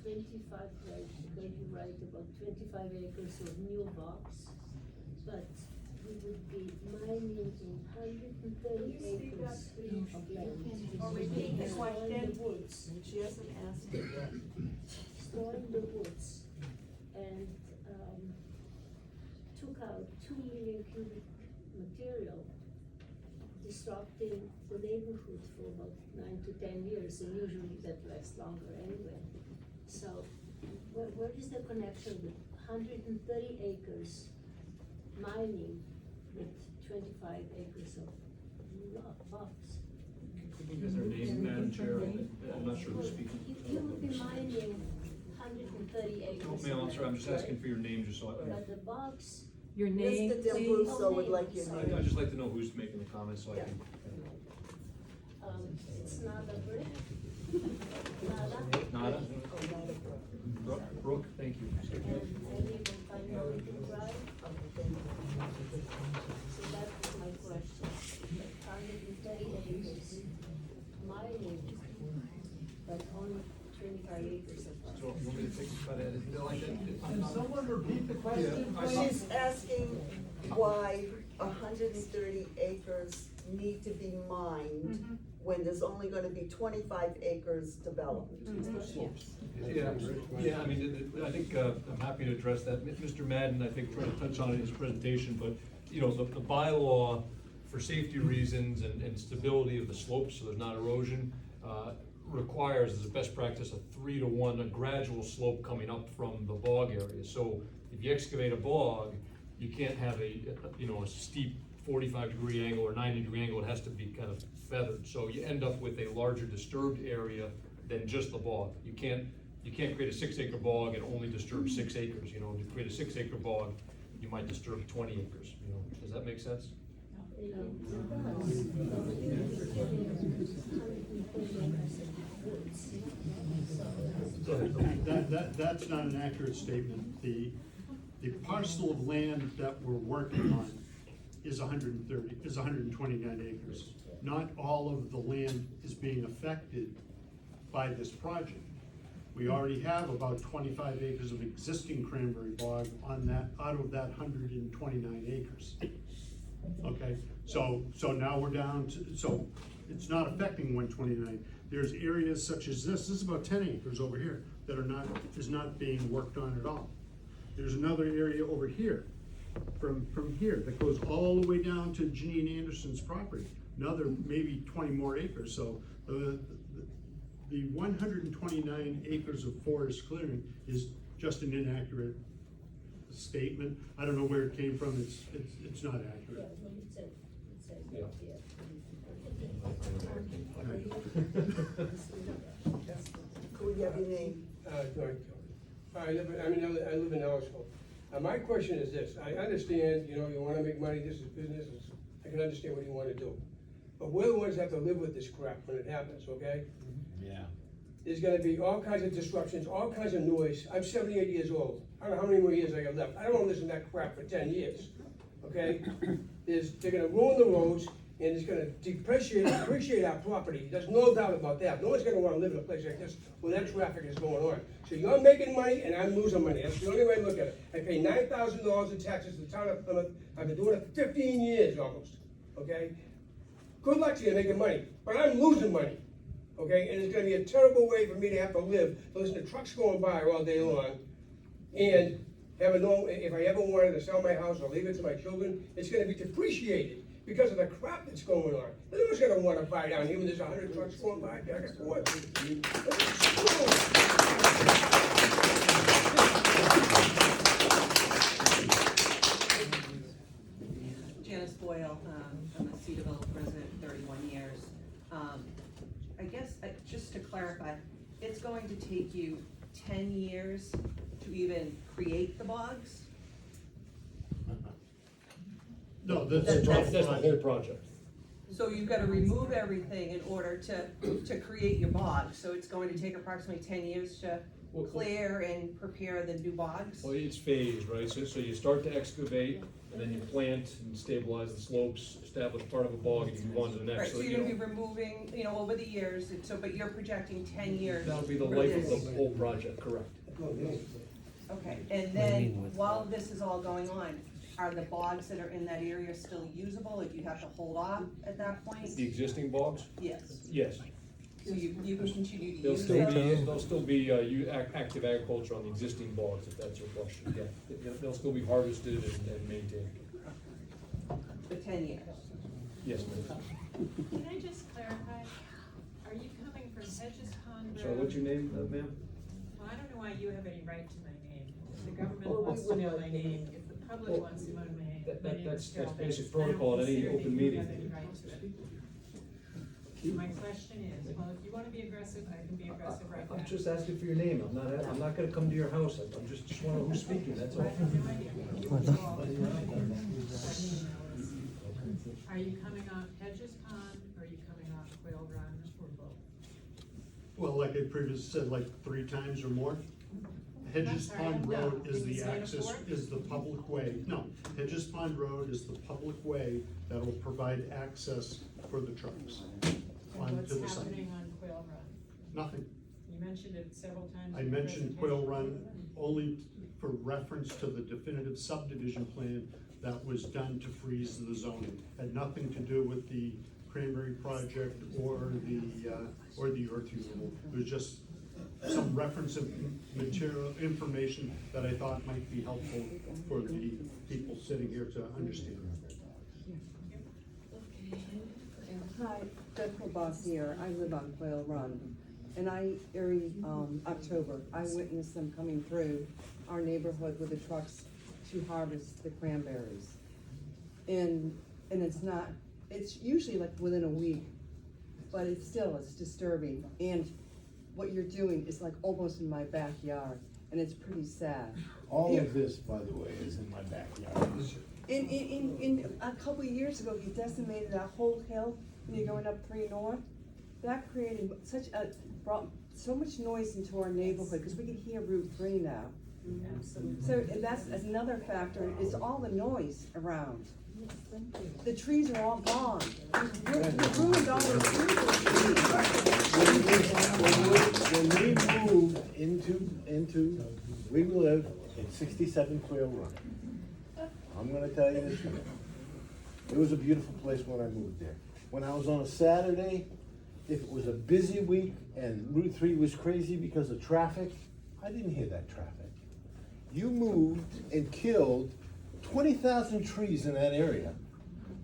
25, like, because you write about 25 acres of new box, but we would be mining in 130 acres of land. Repeat the question. In the woods, She hasn't asked it yet. storing the woods, and took out 2 million cubic material, disrupting the neighborhood for about 9 to 10 years, and usually that lasts longer anyway. So where is the connection with 130 acres mining with 25 acres of box? Could you give their name, Madam Chair? I'm not sure who's speaking. You would be mining 130 acres. No, ma'am, I'm sorry, I'm just asking for your name, just so I. But the box, Your name, Mr. please? D'Ambruso would like your Sorry. name. I'd just like to know who's making the comments, so I can. it's not a brick. Nada. Nada? Brooke, thank you. And I live on Pine Mountain Drive, Okay, thank you. so that was my question. 130 acres mining, but only 25 acres of So, you want me to take a cut at it? Bill, Can someone repeat the question, Yeah, I- please? She's asking why 130 acres need to be mined when there's only gonna be 25 acres developed. Yeah, I mean, I think, I'm happy to address that. Mr. Madden, I think, tried to touch on it in his presentation, but, the bylaw, for safety reasons and stability of the slopes, so there's not erosion, requires, as a best practice, a 3-to-1, a gradual slope coming up from the bog area. So if you excavate a bog, you can't have a steep 45-degree angle or 90-degree angle, it has to be kind of feathered. So you end up with a larger disturbed area than just the bog. You can't create a 6-acre bog and only disturb 6 acres, To create a 6-acre bog, you might disturb 20 acres, Does that make sense? That's not an accurate statement. The parcel of land that we're working on is 129 acres. Not all of the land is being affected by this project. We already have about 25 acres of existing cranberry bog on that, out of that 129 acres. Okay, so now we're down to, it's not affecting 129. There's areas such as this is about 10 acres over here, that is not being worked on at all. There's another area over here, from here, that goes all the way down to Janine Anderson's property, another maybe 20 more acres, so the 129 acres of forest clearing is just an inaccurate statement. I don't know where it came from, it's not Yeah, accurate. well, it says Yeah. that here. Could we have your name? George. I live in Ellisville. My question is this, I understand, you wanna make money, this is business, I can understand what you wanna do. But we're the ones that have to live with this crap when it happens, okay? Yeah. There's gonna be all kinds of disruptions, all kinds of noise. I'm 78 years old. I don't know how many more years I got left. I don't wanna listen to that crap for 10 years, okay? They're gonna ruin the roads, and it's gonna depreciate our property. There's no doubt about that. No one's gonna wanna live in a place like this when that traffic is going on. So you're making money and I'm losing money. That's the only way to look at it. I pay $9,000 in taxes to the town of Plymouth. I've been doing it for 15 years almost, okay? Good luck to you making money, but I'm losing money, okay? And it's gonna be a terrible way for me to have to live, to listen to trucks going by all day long. And if I ever wanted to sell my house or leave it to my children, it's gonna be depreciated because of the crap that's going on. No one's gonna wanna buy down here when there's 100 trucks going by back and forth. Janice Boyle, I'm a Cedarville resident, 31 years. I guess, just to clarify, it's going to take you 10 years to even create the bogs? No, That's the whole project. So you've gotta remove everything in order to create your bogs, so it's going to take approximately 10 years to clear and prepare the new bogs? Well, it's phased, right? So you start to excavate, and then you plant and stabilize the slopes, establish part of a bog, and you move on to the next. Right, so you're gonna be removing, over the years, but you're projecting 10 years. That'll be the for life of this. the whole project, correct? Okay, and then while this is all going on, are the bogs that are in that area still usable, if you have to hold off at that point? The existing bogs? Yes, Yes. so you can continue to There'll use still them? be, active agriculture on the existing bogs, if that's your question, yeah. They'll still be harvested and maintained. For 10 years? Yes, ma'am. Can I just clarify, are you coming from Hedges Pond Road? Sorry, what's your name, ma'am? Well, I don't know why you have any right to my name. If the government Well, we wants to would know like my to- name, if the public wants to know my name, my name That's is Carol basic Bates. I don't protocol at any consider open that you meeting. have any right to it. My question is, well, if you wanna be aggressive, I can be aggressive right now. I'm just asking for your name, I'm not gonna come to your house, I'm just wanna know who's speaking, that's all. I have no idea. Are you coming off Hedges Pond, or are you coming off Quail Run, or both? Well, like I previously said, like 3 times or more. Hedges sorry, Pond no. Road is Can you the say it access, before? is the public way. No, Hedges Pond Road is the public way that will provide access for the trucks And onto what's the site. happening on Quail Run? Nothing. You mentioned it several times. I in the mentioned Quail presentation. Run only for reference to the definitive subdivision plan that was done to freeze the zoning. Had nothing to do with the Cranberry project or the earth removal. It was just some reference of material, information that I thought might be helpful for the people sitting here to understand. Hi, Jennifer Boss here. I live on Quail Run. And every October, I witness them coming through our neighborhood with the trucks to harvest the cranberries. And it's usually like within a week, but it's disturbing. And what you're doing is like almost in my backyard, and it's pretty sad. All of this, by the way, is in my backyard. In a couple of years ago, he decimated that whole hill when you're going up 3 North. That created brought so much noise into our neighborhood, because we can hear Route 3 now. Absolutely. So that's another factor, is all the noise around. The trees are all gone. You ruined all the trees. When we moved into, we live in 67 Quail Run. I'm gonna tell you this. It was a beautiful place when I moved there. when I was on a Saturday, if it was a busy week and Route 3 was crazy because of traffic, I didn't hear that traffic. You moved and killed 20,000 trees in that area,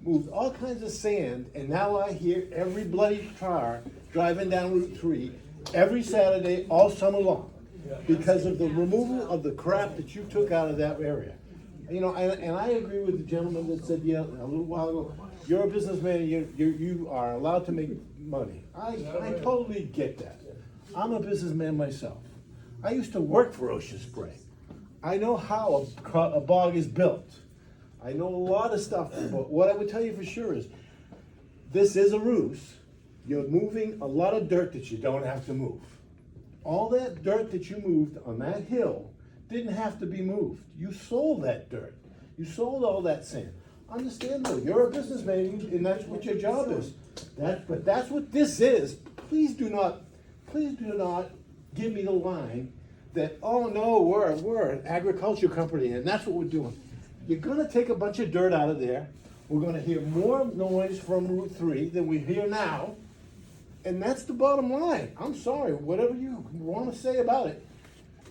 moved all kinds of sand, and now I hear every bloody car driving down Route 3 every Saturday, all summer long, because of the removal of the crap that you took out of that area. You know, and I agree with the gentleman that said, yeah, a little while ago, you're a businessman, you are allowed to make money. I totally get that. I'm a businessman myself. I used to work for Ocean Spray. I know how a bog is built. I know a lot of stuff, but what I would tell you for sure is, this is a ruse. You're moving a lot of dirt that you don't have to move. All that dirt that you moved on that hill didn't have to be moved. You sold that dirt. You sold all that sand. Understandable, you're a businessman, and that's what your job is. But that's what this is. Please do not give me the line that, oh no, we're an agriculture company, and that's what we're doing. You're gonna take a bunch of dirt out of there. We're gonna hear more noise from Route 3 than we hear now. And that's the bottom line. I'm sorry, whatever you wanna say about it,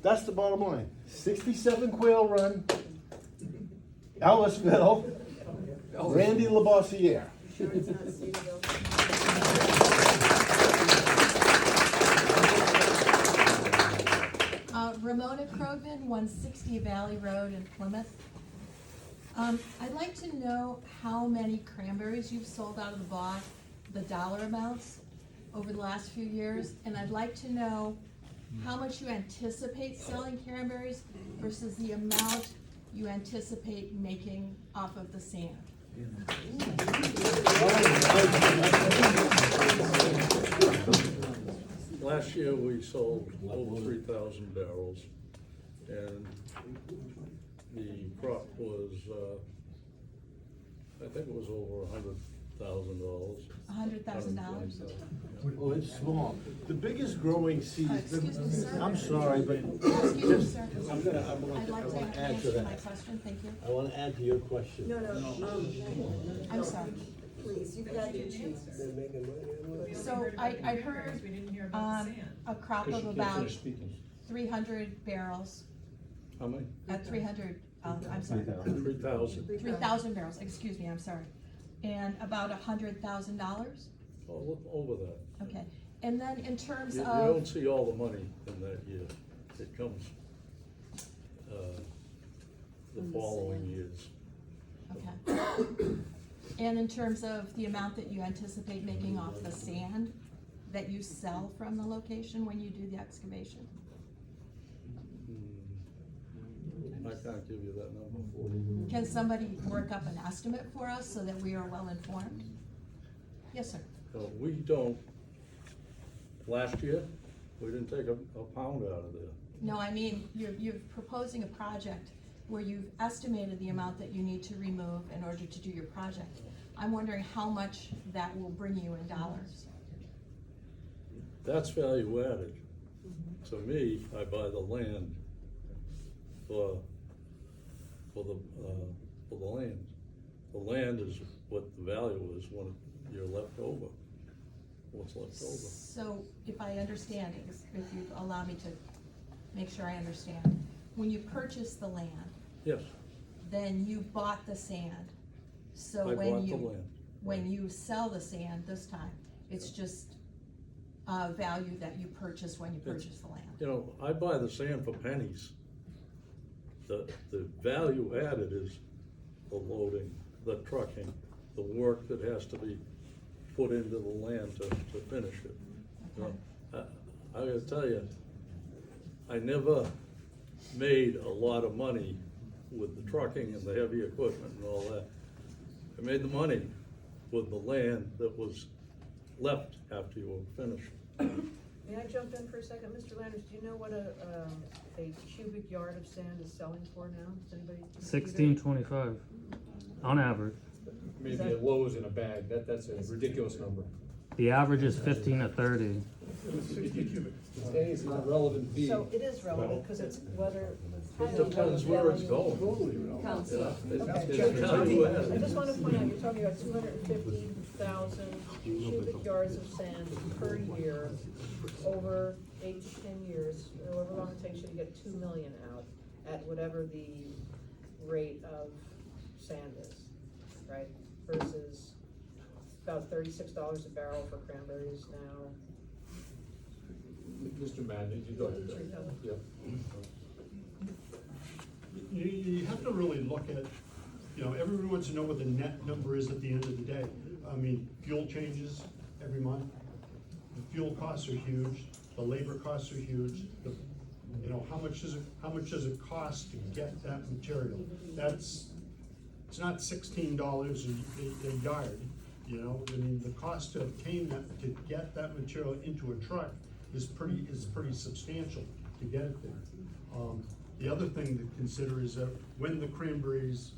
that's the bottom line. 67 Quail Run, Ellisville, Randy Labossiere. Sure it's not Cedarville. Ramona Krogman, 160 Valley Road in Plymouth. I'd like to know how many cranberries you've sold out of the bog, the dollar amounts over the last few years, and I'd like to know how much you anticipate selling cranberries versus the amount you anticipate making off of the sand. Last year, we sold over 3,000 barrels, and the crop was, I think it was over $100,000. $100,000? Well, it's small. The biggest growing seed. Excuse me, sir. I'm sorry, but Excuse me, sir. I'm I'd like I want to to add to answer that. my question, thank you. I want to add to your question. No, I'm sorry. please, you've got your chance. So I heard, We didn't hear about the sand. a crop of about 300 barrels, How many? 300, I'm sorry, 3,000. 3,000 barrels, excuse me, I'm sorry. And about $100,000, Oh, look over that. okay. And then in terms You of. don't see all the money in that year. It comes, the following years. Okay. And in terms of the amount that you anticipate making off the sand that you sell from the location when you do the excavation? I can't give you that number for you. Can somebody work up an estimate for us so that we are well informed? Yes, sir. We don't, last year, we didn't take a pound out of there. No, I mean, you're proposing a project where you've estimated the amount that you need to remove in order to do your project. I'm wondering how much that will bring you in dollars. That's value added. To me, I buy the land for the land. The land is what the value is when you're left over, what's left over. So if I understand, if you allow me to make sure I understand, when you purchase the land, Yes, then you bought the sand. So I when bought the you, land. when you sell the sand this time, it's just value that you purchased when you purchased the land. You know, I buy the sand for pennies. The value added is the loading, the trucking, the work that has to be put into the land to finish it. You know, I gotta tell you, I never made a lot of money with the trucking and the heavy equipment and all that. I made the money with the land that was left after you were finished. May I jump in for a second? Mr. Landers, do you know what a cubic yard of sand is selling for now? Does anybody? $16.25 on average. Maybe a Lowe's in a bag, that's a ridiculous number. The average is 15 to 30. It's not relevant fee. So it is relevant, because it's whether. It depends where it's going. Counselor. It's Okay. value I added. just want to point out, you're talking about 250 thousand cubic yards of sand per year over 8 to 10 years, however long it takes you to get 2 million out at whatever the rate of sand is, right? Versus about $36 a barrel for cranberries now. Mr. Madden, you go ahead. Yeah. You have to really look at, everyone wants to know what the net number is at the end of the day. I mean, fuel changes every month. The fuel costs are huge, the labor costs are huge. How much does it cost to get that material? It's not $16 a yard, I mean, the cost to obtain that, to get that material into a truck is pretty substantial to get it there. The other thing to consider is that when the cranberries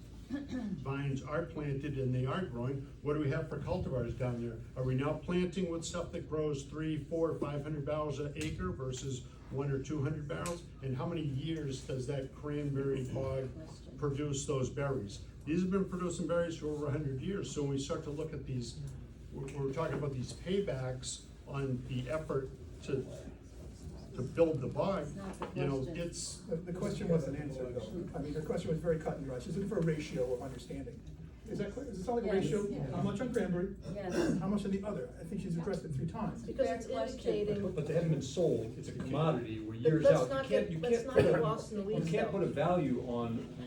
vines are planted and they are growing, what do we have for cultivars down there? Are we now planting with stuff that grows 300, 400, 500 barrels an acre versus 100 or 200 barrels? And how many years does that cranberry bog produce those berries? These have been producing berries for over 100 years. So when we start to look at these, we're talking about these paybacks on the effort to build the bog, it's. The question wasn't answered though. I mean, the question was very cut and dry. She's looking for a ratio of understanding. Is that clear? Does it sound like a Yes, ratio? yeah. How much on cranberry? Yes. How much on the other? I think she's addressed it 3 times. Because it's indicating. But they haven't been sold, it's a commodity, we're But years let's out, not you get- can't let's not get lost in the weeds, you can't though. put a value on I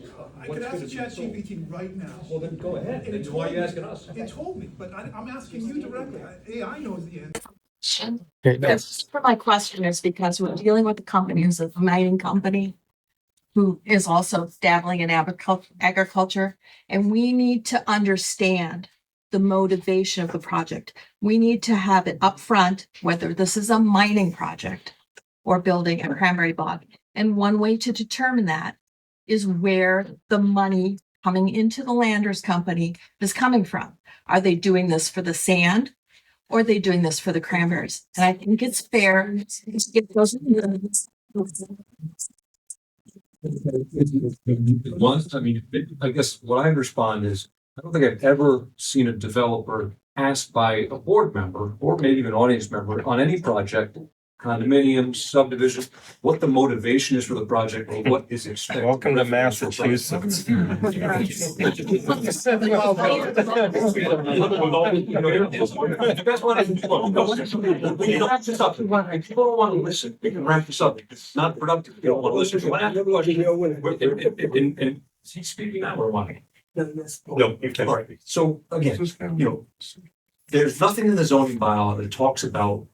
what's could gonna ask be sold. ChatGPT right now. Well, then go ahead, And it then why are you told me- asking us? It told me, but I'm asking you directly. AI knows the answer. Yes, for my question is because we're dealing with a company who's a mining company who is also dabbling in agriculture, and we need to understand the motivation of the project. We need to have it upfront, whether this is a mining project or building a cranberry bog. And one way to determine that is where the money coming into the Landers Company is coming from. Are they doing this for the sand? Or are they doing this for the cranberries? And I think it's fair to get those. Once, I mean, I guess what I respond is, I don't think I've ever seen a developer asked by a board member or maybe even an audience member on any project, condominium, subdivision, what the motivation is for the project or what is expected. Welcome to Massachusetts. People don't want to listen. We can wrap this up. It's not productive. You don't want to listen. And is he speaking now or am I? No, you can. All right. So again, there's nothing in the zoning bylaw that talks about,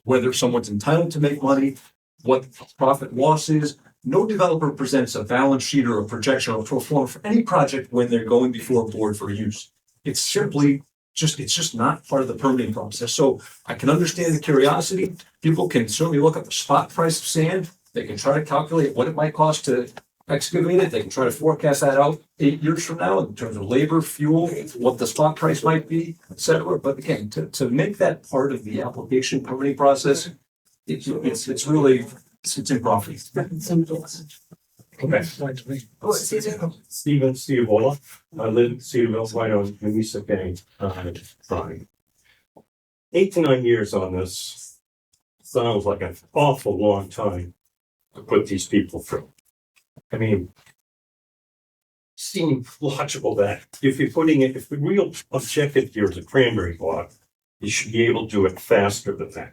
whether someone's entitled to make money, what profit loss is. No developer presents a balance sheet or a projection or a pro forma for any project when they're going before a board for use. It's simply it's just not part of the permitting process. So I can understand the curiosity. People can certainly look at the spot price of sand. They can try to calculate what it might cost to excavate it. They can try to forecast that out 8 years from now in terms of labor, fuel, what the spot price might be, et cetera. But again, to make that part of the application permitting process, it's improper. Okay. Steve Ola. I live in Cedarville, right on Mesa Bay, Drive. 8 to 9 years on this sounds like an awful long time to put these people through. I mean, seems logical that if you're putting it, if the real objective here is a cranberry bog, you should be able to do it faster than that.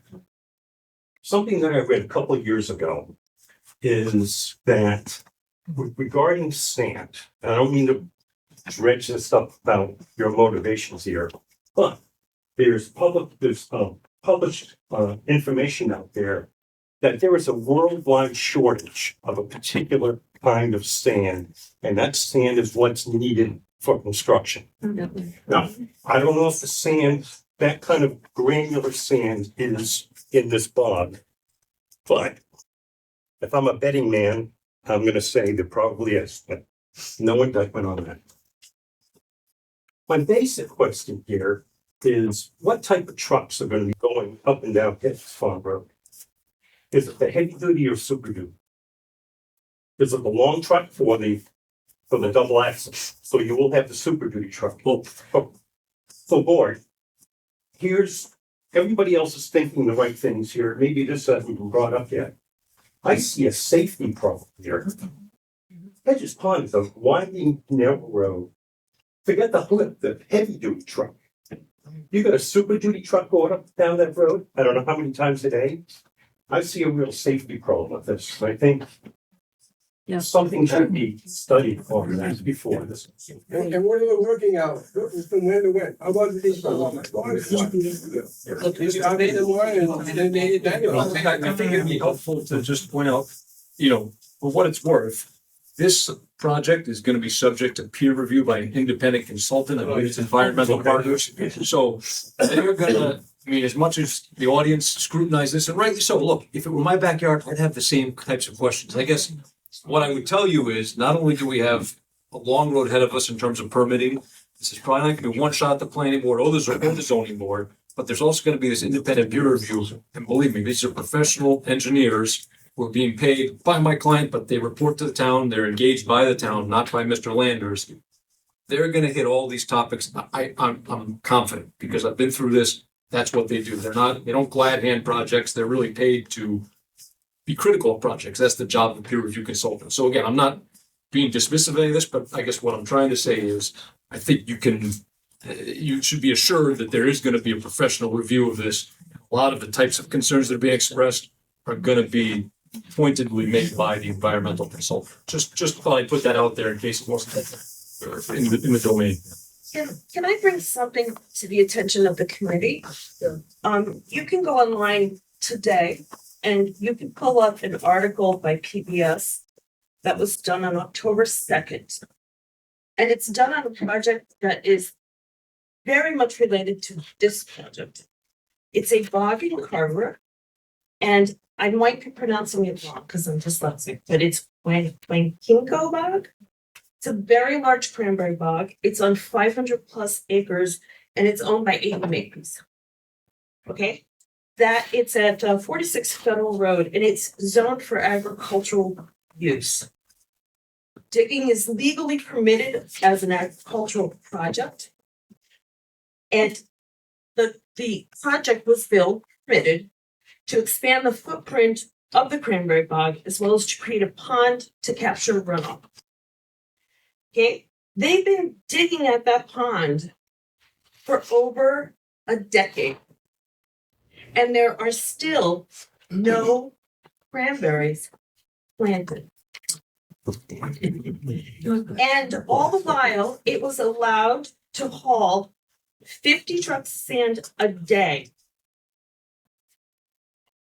Something that I read a couple of years ago is that regarding sand, and I don't mean to dredge this stuff about your motivations here, but there's published information out there that there is a worldwide shortage of a particular kind of sand, and that sand is what's needed for construction. Now, I don't know if the sand, that kind of granular sand is in this bog, but if I'm a betting man, I'm going to say there probably is, but no indictment on that. My basic question here is what type of trucks are going to be going up and down Pitts Farm Road? Is it the heavy duty or super duty? Is it the long truck for the double axle? So you will have the super duty truck. Well, full board. Here's, everybody else is thinking the right things here. Maybe this hasn't been brought up yet. I see a safety problem here. Hedges Pond is a winding, narrow road. Forget the heavy duty truck. You got a super duty truck going up down that road, I don't know how many times a day. I see a real safety problem with this. I think something should be studied on that before this. And what are the working hours, from when to when? How about these? You start in the morning and then they, I think it'd be helpful to just point out, you know, for what it's worth, this project is gonna be subject to peer review by an independent consultant, I believe it's Environmental Partners. So they're gonna, I mean, as much as the audience scrutinize this, and rightly so, look, if it were my backyard, I'd have the same types of questions. I guess what I would tell you is, not only do we have a long road ahead of us in terms of permitting, this is probably not gonna be one shot at the planning board or the zoning board, but there's also gonna be this independent peer review. And believe me, these are professional engineers who are being paid by my client, but they report to the town, they're engaged by the town, not by Mr. Landers. They're gonna hit all these topics. I'm confident, because I've been through this. That's what they do. They don't glad hand projects. They're really paid to be critical of projects. That's the job of a peer review consultant. So again, I'm not being dismissive of any of this, but I guess what I'm trying to say is, I think you should be assured that there is gonna be a professional review of this. A lot of the types of concerns that are being expressed are gonna be pointedly made by the environmental consultant. Just thought I'd put that out there in case it wasn't in the domain. Can I bring something to the attention of the committee? You can go online today and you can pull up an article by PBS that was done on October 2nd. And it's done on a project that is very much related to this project. It's a bog in Carver, and I might be pronouncing it wrong because I'm dyslexic, but it's Wankinko bog. It's a very large cranberry bog. It's on 500 plus acres and it's owned by 80 acres. Okay, that it's at 46 Federal Road and it's zoned for agricultural use. Digging is legally permitted as an agricultural project. And the project was permitted to expand the footprint of the cranberry bog, as well as to create a pond to capture runoff. Okay, they've been digging at that pond for over a decade. And there are still no cranberries planted. And all the while, it was allowed to haul 50 trucks of sand a day.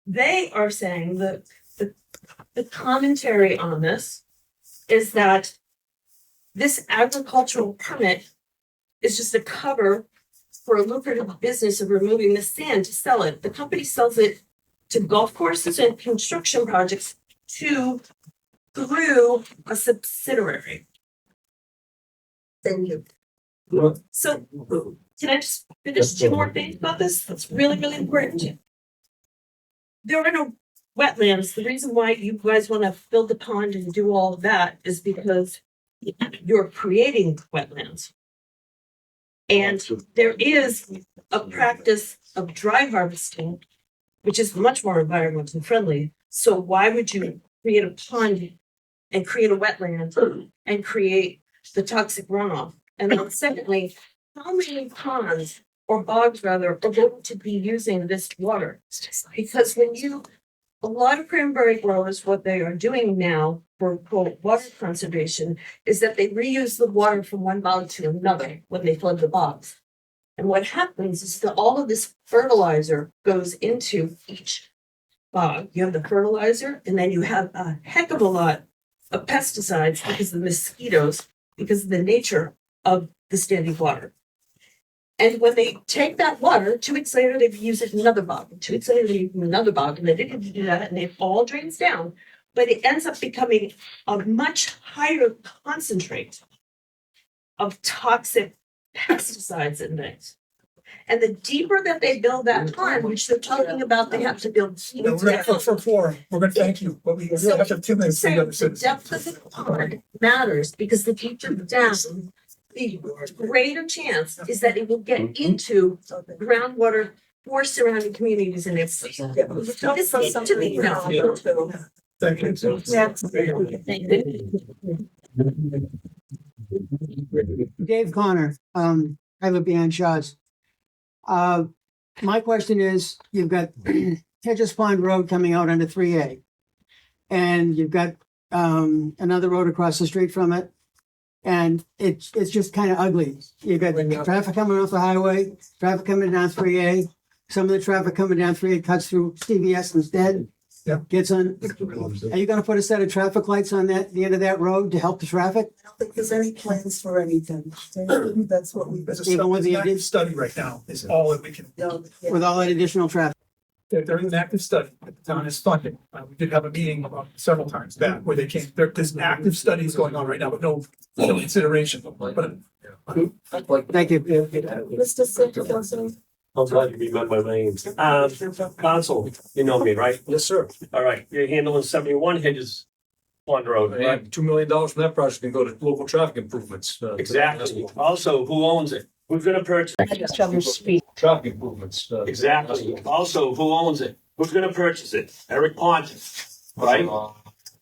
They are saying that the commentary on this is that this agricultural permit is just a cover for a lucrative business of removing the sand to sell it. The company sells it to golf courses and construction projects through a subsidiary. Thank you. So can I just finish two more things about this? That's really, really important. There are no wetlands. The reason why you guys want to build the pond and do all of that is because you're creating wetlands. And there is a practice of dry harvesting, which is much more environmentally friendly. So why would you create a pond and create a wetland and create the toxic runoff? And then secondly, how many ponds or bogs rather are going to be using this water? Because a lot of cranberry growers, what they are doing now for quote water conservation is that they reuse the water from one bog to another when they flood the bogs. And what happens is that all of this fertilizer goes into each bog. You have the fertilizer, and then you have a heck of a lot of pesticides because of the mosquitoes, because of the nature of the standing water. And when they take that water, 2 weeks later, they use it in another bog. 2 weeks later, they use it in another bog, and they didn't do that, and it all drains down. But it ends up becoming a much higher concentrate of toxic pesticides in things. And the deeper that they build that pond, which they're talking about, they have to build. No, we're gonna, for four, we're gonna thank you, but we really have to have 2 minutes for the other The citizens. depth of the pond matters because the deeper down the greater chance is that it will get into groundwater for surrounding communities and it's. This needs to be known. Thank you. Dave Connor, I live behind Shaw's. My question is, you've got Hedges Pond Road coming out under 3A. And you've got another road across the street from it. And it's just kind of ugly. You've got traffic coming off the highway, traffic coming down 3A. Some of the traffic coming down 3A cuts through CVS instead. Yeah. Gets on. Are you gonna put a set of traffic lights on the end of that road to help the traffic? I don't think there's any plans for anything. That's what we. Even with the active study right now is all that we can. With all that additional traffic? There is an active study that the town is funding. We did have a meeting several times back where they came, there's active studies going on right now, but no consideration. But thank you. Mr. Centerville. I'm glad you remember my name. Council, you know me, right? Yes, sir. All right, you're handling 71 Hedges Pond Road, right? And $2 million from that project can go to local traffic improvements. Exactly. Also, who owns it? Who's gonna purchase it? Traffic improvements. Exactly. Also, who owns it? Who's gonna purchase it? Eric Pontiff, right?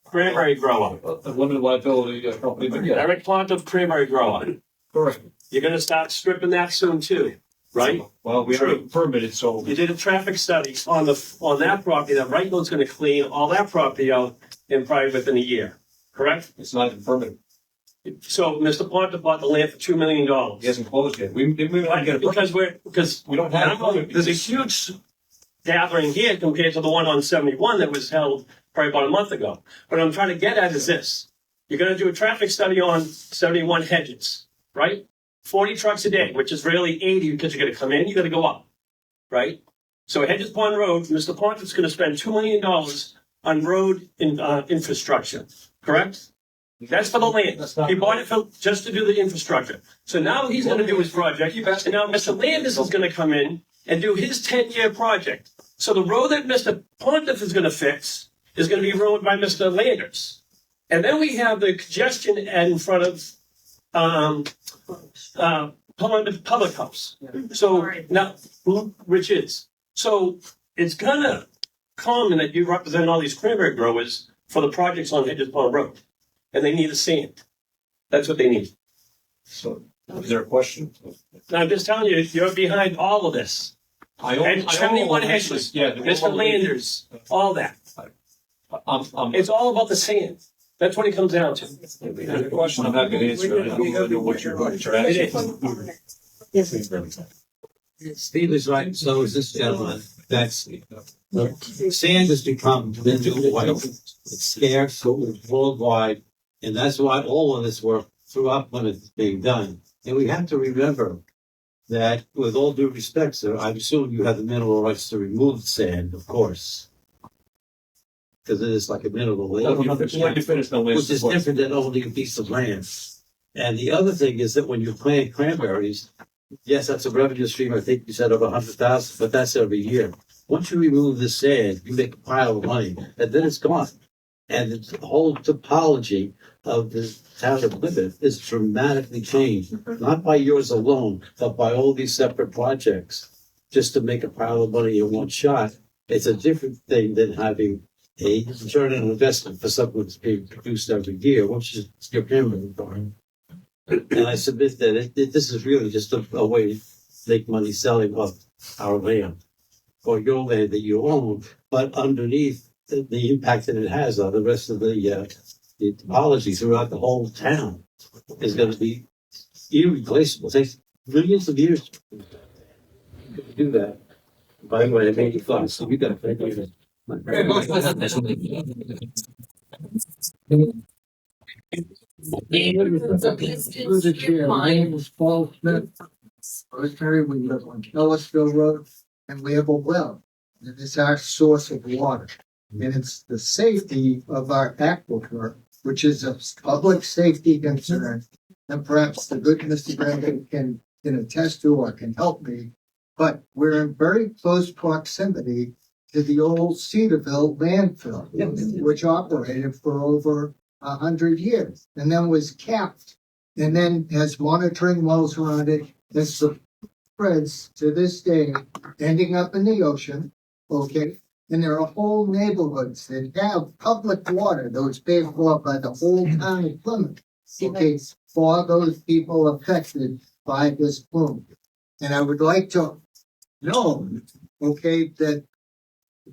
Cranberry grower. A limited liability company, but yeah. Eric Pontiff, cranberry grower. Correct. You're gonna start stripping that soon too, right? Well, we haven't permitted, so. You did a traffic study on that property, that Raygon's gonna clean all that property out in probably within a year, correct? It's not even permitted. So Mr. Pontiff bought the land for $2 million. He hasn't closed yet. We want to get a Because we don't have. there's a huge gathering here compared to the one on 71 that was held probably about a month ago. What I'm trying to get at is this. You're gonna do a traffic study on 71 Hedges, right? 40 trucks a day, which is really 80 because you're gonna come in, you gotta go up, right? So Hedges Pond Road, Mr. Pontiff's gonna spend $2 million on road infrastructure, correct? That's for the land. He bought it just to do the infrastructure. So now he's gonna do his project, and now Mr. Landis is gonna come in and do his 10-year project. So the road that Mr. Pontiff is gonna fix is gonna be ruined by Mr. Landers. And then we have the congestion in front of public house. So now, which is, so it's kind of common that you represent all these cranberry growers for the projects on Hedges Pond Road. And they need the sand. That's what they need. So, is there a question? Now, I'm just telling you, you're behind all of this. And 71 Hedges, Mr. Landers, all that. It's all about the sand. That's what it comes down to. The question I'm not gonna answer. I don't know what you're asking. Steve is right, so is this gentleman. That's sand has become the new oil. It's scarce worldwide, and that's why all of this work throughout when it's being done. And we have to remember that, with all due respect, sir, I assume you have the mineral rights to remove the sand, of course, because it is like a mineral land, which is different than owning a piece of land. And the other thing is that when you plant cranberries, yes, that's a revenue stream. I think you said over 100,000, but that's every year. Once you remove the sand, you make a pile of money, and then it's gone. And the whole topology of the town of Plymouth is dramatically changed, not by yours alone, but by all these separate projects. Just to make a pile of money in one shot, it's a different thing than having a return on investment for something that's being produced every year, which is your pyramid farm. And I submit that this is really just a way to make money selling off our land, or your land that you own, but underneath the impact that it has on the rest of the topology throughout the whole town is going to be irreplaceable. It takes millions of years to do that. By the way, I made you fun, so you got to thank you. Through the chair, my name is Paul Smith. Rosemary, we live on Ellisville Road, and we have a well, and it's our source of water. And it's the safety of our aquifer, which is a public safety concern, and perhaps the good Mr. Brandon can attest to or can help me. But we're in very close proximity to the old Cedarville landfill, which operated for over 100 years, and then was capped and then has monitoring wells around it, that spreads to this day, ending up in the ocean, okay? And there are whole neighborhoods that have public water that was paid for by the whole town of Plymouth, okay, for those people affected by this plume. And I would like to know, okay, that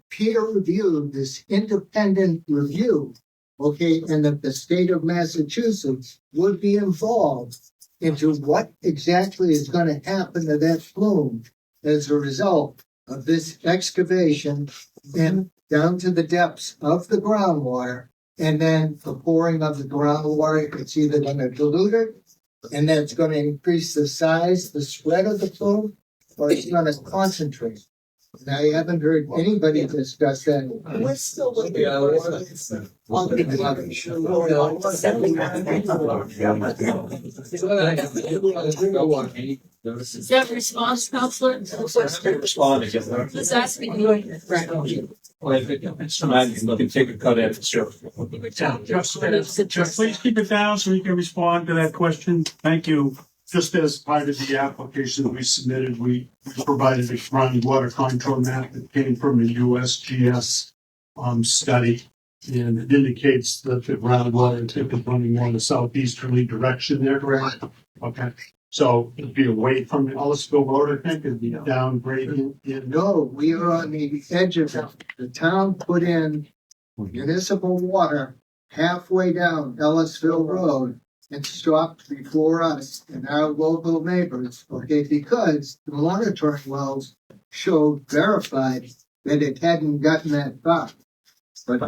peer review, this independent review, okay, and that the state of Massachusetts would be involved into what exactly is going to happen to that plume as a result of this excavation and down to the depths of the groundwater, and then the pouring of the groundwater. It's either going to dilute it, and then it's going to increase the size, the spread of the plume, or it's going to concentrate. And I haven't heard anybody discuss that. We're still waiting for an answer on the Is that response, Counselor? Respond again. He's asking you. Well, if it's not, you can take a cut at it, sure. Just please keep it down so we can respond to that question. Thank you. Just as part of the application that we submitted, we provided a groundwater contour map that came from a USGS study. And it indicates that the groundwater tip is running more in the southeasterly direction there, correct? Okay. So it'd be away from the Ellisville Road, I think, it'd be down gradient. No, we are on the edge of it. The town put in municipal water halfway down Ellisville Road and stopped before us and our local neighbors, okay, because the monitoring wells showed, verified that it hadn't gotten that far. But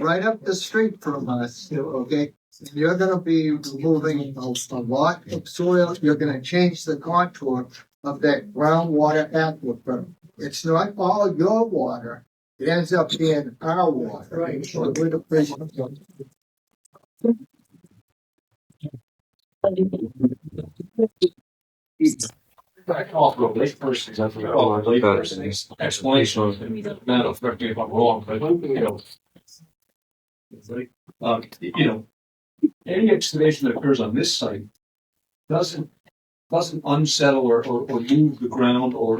right up the street from us, okay, and you're gonna be removing a lot of soil, you're gonna change the contour of that groundwater aquifer. It's not all your water, it ends up being our water. Right. So we'd appreciate it. I call for a layperson's, I forgot, a layperson's explanation of it, not correct me if I'm wrong, but, any excavation that occurs on this site doesn't unsettle or move the ground or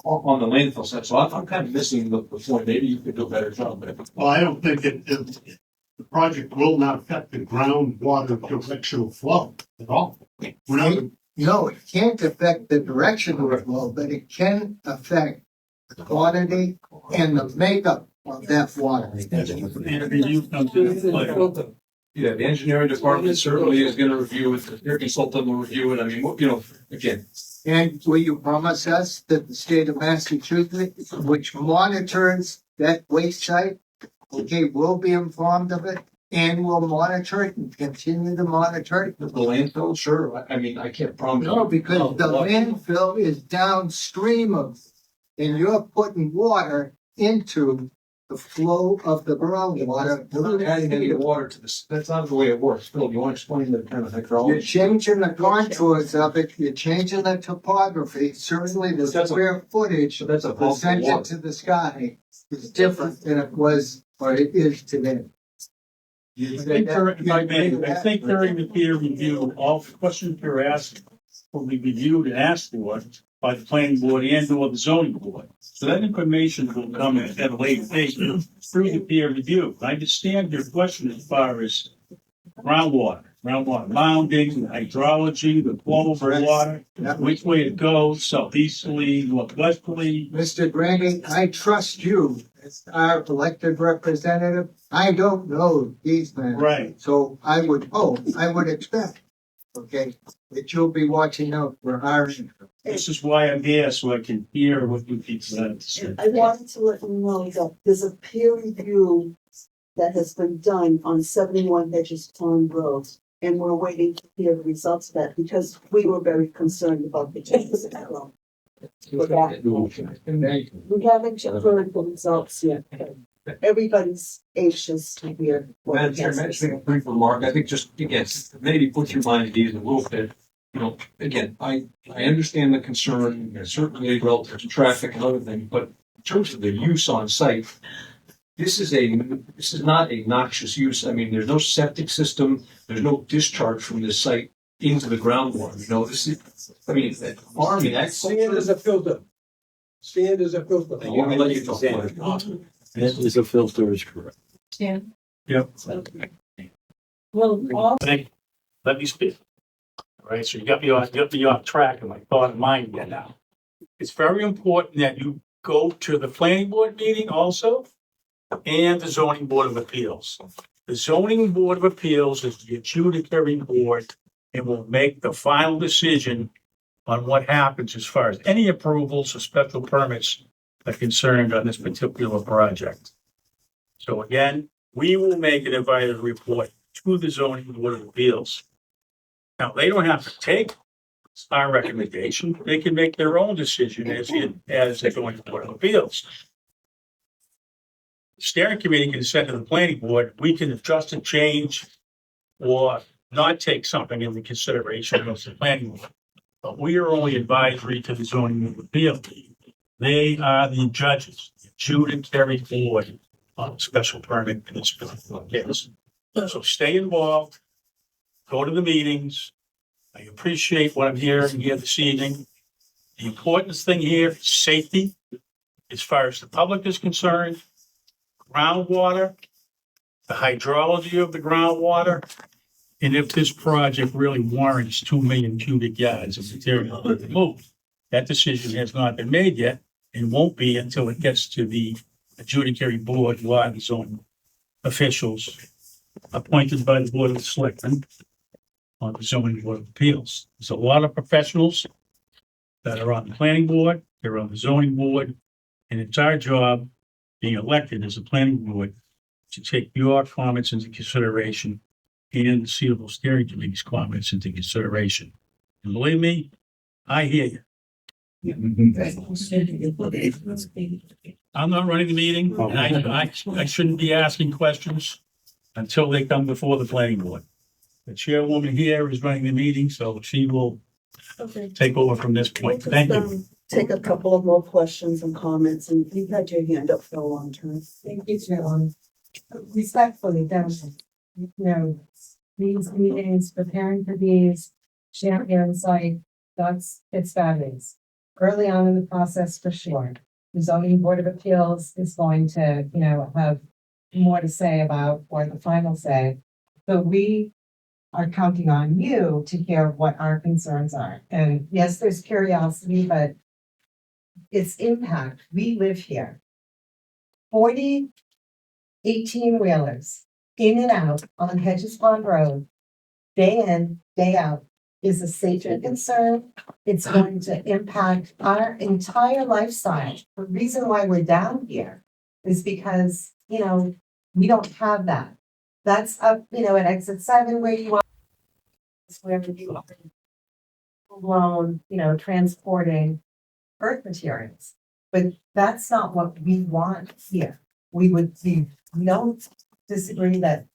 on the landfill side. So I'm kind of missing the point. Maybe you could do a better job. Well, I don't think the project will not affect the groundwater directional flow at all. We're not, No, it can't affect the direction of the flow, but it can affect the quantity and the makeup of that water. Yeah, the engineering department certainly is gonna review it, their consultant will review it, I mean, again. And will you promise us that the state of Massachusetts, which monitors that waste site, okay, will be informed of it and will monitor it and continue to monitor it? The landfill, sure, I mean, I can't promise. No, because the landfill is downstream of, and you're putting water into the flow of the groundwater. We're not adding any water to this, that's not the way it works. Phil, you wanna explain the kind of You're hydrology? changing the contours of it, you're changing the topography, certainly the square footage That's a bulk of presented water. to the sky is different than it was, or it is today. I think during the peer review, all the questions you're asking will be reviewed and asked for by the planning board and or the zoning board. So that information will come at a later date through the peer review. I understand your question as far as groundwater mounding, the hydrology, the flow of the water, which way it goes, southeasterly, northwesterly. Mr. Grandy, I trust you as our elected representative. I don't know these men. Right. So I would hope, I would expect, okay, that you'll be watching out for our interest. This is why I'm here, so I can hear what you people have to say. I wanted to let you know that there's a peer review that has been done on 71 Hedges Pond Road. And we're waiting to hear the results of that because we were very concerned about the changes in that road. We haven't heard the results yet. Everybody's anxious to hear. Madam Chair, may I just make a brief remark? I think just, again, maybe put your mind at ease a little bit. Again, I understand the concern, certainly relative to traffic and other things, but in terms of the use on site, this is not a noxious use. I mean, there's no septic system, there's no discharge from this site into the groundwater, you know, this is, I mean, farming, Sand is a filter. Sand is a filter. You're gonna let you talk about it. That is a filter is correct. Yeah. Yep. Well, all. Let me speak. All right, so you got me off track and my thought in mind again now. It's very important that you go to the planning board meeting also and the zoning board of appeals. The zoning board of appeals is the adjudicatory board and will make the final decision on what happens as far as any approvals or special permits are concerned on this particular project. So again, we will make an advisory report to the zoning board of appeals. Now, they don't have to take our recommendation. They can make their own decision as the zoning board of appeals. The steering committee can send to the planning board, we can adjust and change or not take something into consideration of the planning board. But we are only advisory to the zoning board of appeals. They are the judges, adjudicatory board on a special permit in this particular case. So stay involved, go to the meetings. I appreciate what I'm hearing here this evening. The important thing here is safety, as far as the public is concerned, groundwater, the hydrology of the groundwater, and if this project really warrants 2 million cubic yards of material to be removed. That decision has not been made yet and won't be until it gets to the adjudicatory board, who are the zoning officials appointed by the Board of Selectmen on the zoning board of appeals. There's a lot of professionals that are on the planning board, they're on the zoning board, and it's our job, being elected as a planning board, to take your comments into consideration and the Cedarville Steering Committee's comments into consideration. And believe me, I hear you. I'm not running the meeting, and I shouldn't be asking questions until they come before the planning board. The chairwoman here is running the meeting, so she will take over from this point. Thank you. Take a couple of more questions and comments, and you've had your hand up for a long time. Thank you, Chairwoman. Respectfully, gentlemen, you know, these meetings, preparing for these, champion site, it's fabulous. Early on in the process, for sure. The zoning board of appeals is going to, you know, have more to say about, or the final say. So we are counting on you to hear what our concerns are. And yes, there's curiosity, but it's impact. We live here. 40 18-wheelers in and out on Hedges Pond Road, day in, day out, is a safety concern. It's going to impact our entire lifestyle. The reason why we're down here is because, you know, we don't have that. That's up, you know, at exit 7 where you are. It's where you are alone, you know, transporting earth materials. But that's not what we want here. We don't disagree that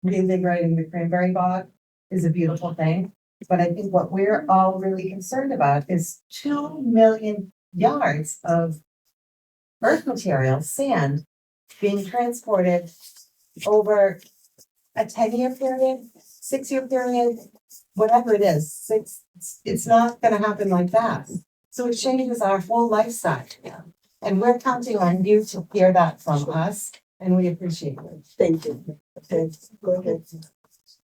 reinvigorating the cranberry bog is a beautiful thing. But I think what we're all really concerned about is 2 million yards of earth material, sand, being transported over a 10-year period, 6-year period, whatever it is. It's not gonna happen like that. So it changes our whole lifestyle. And we're counting on you to hear that from us, and we appreciate it. Thank you. Okay, go ahead.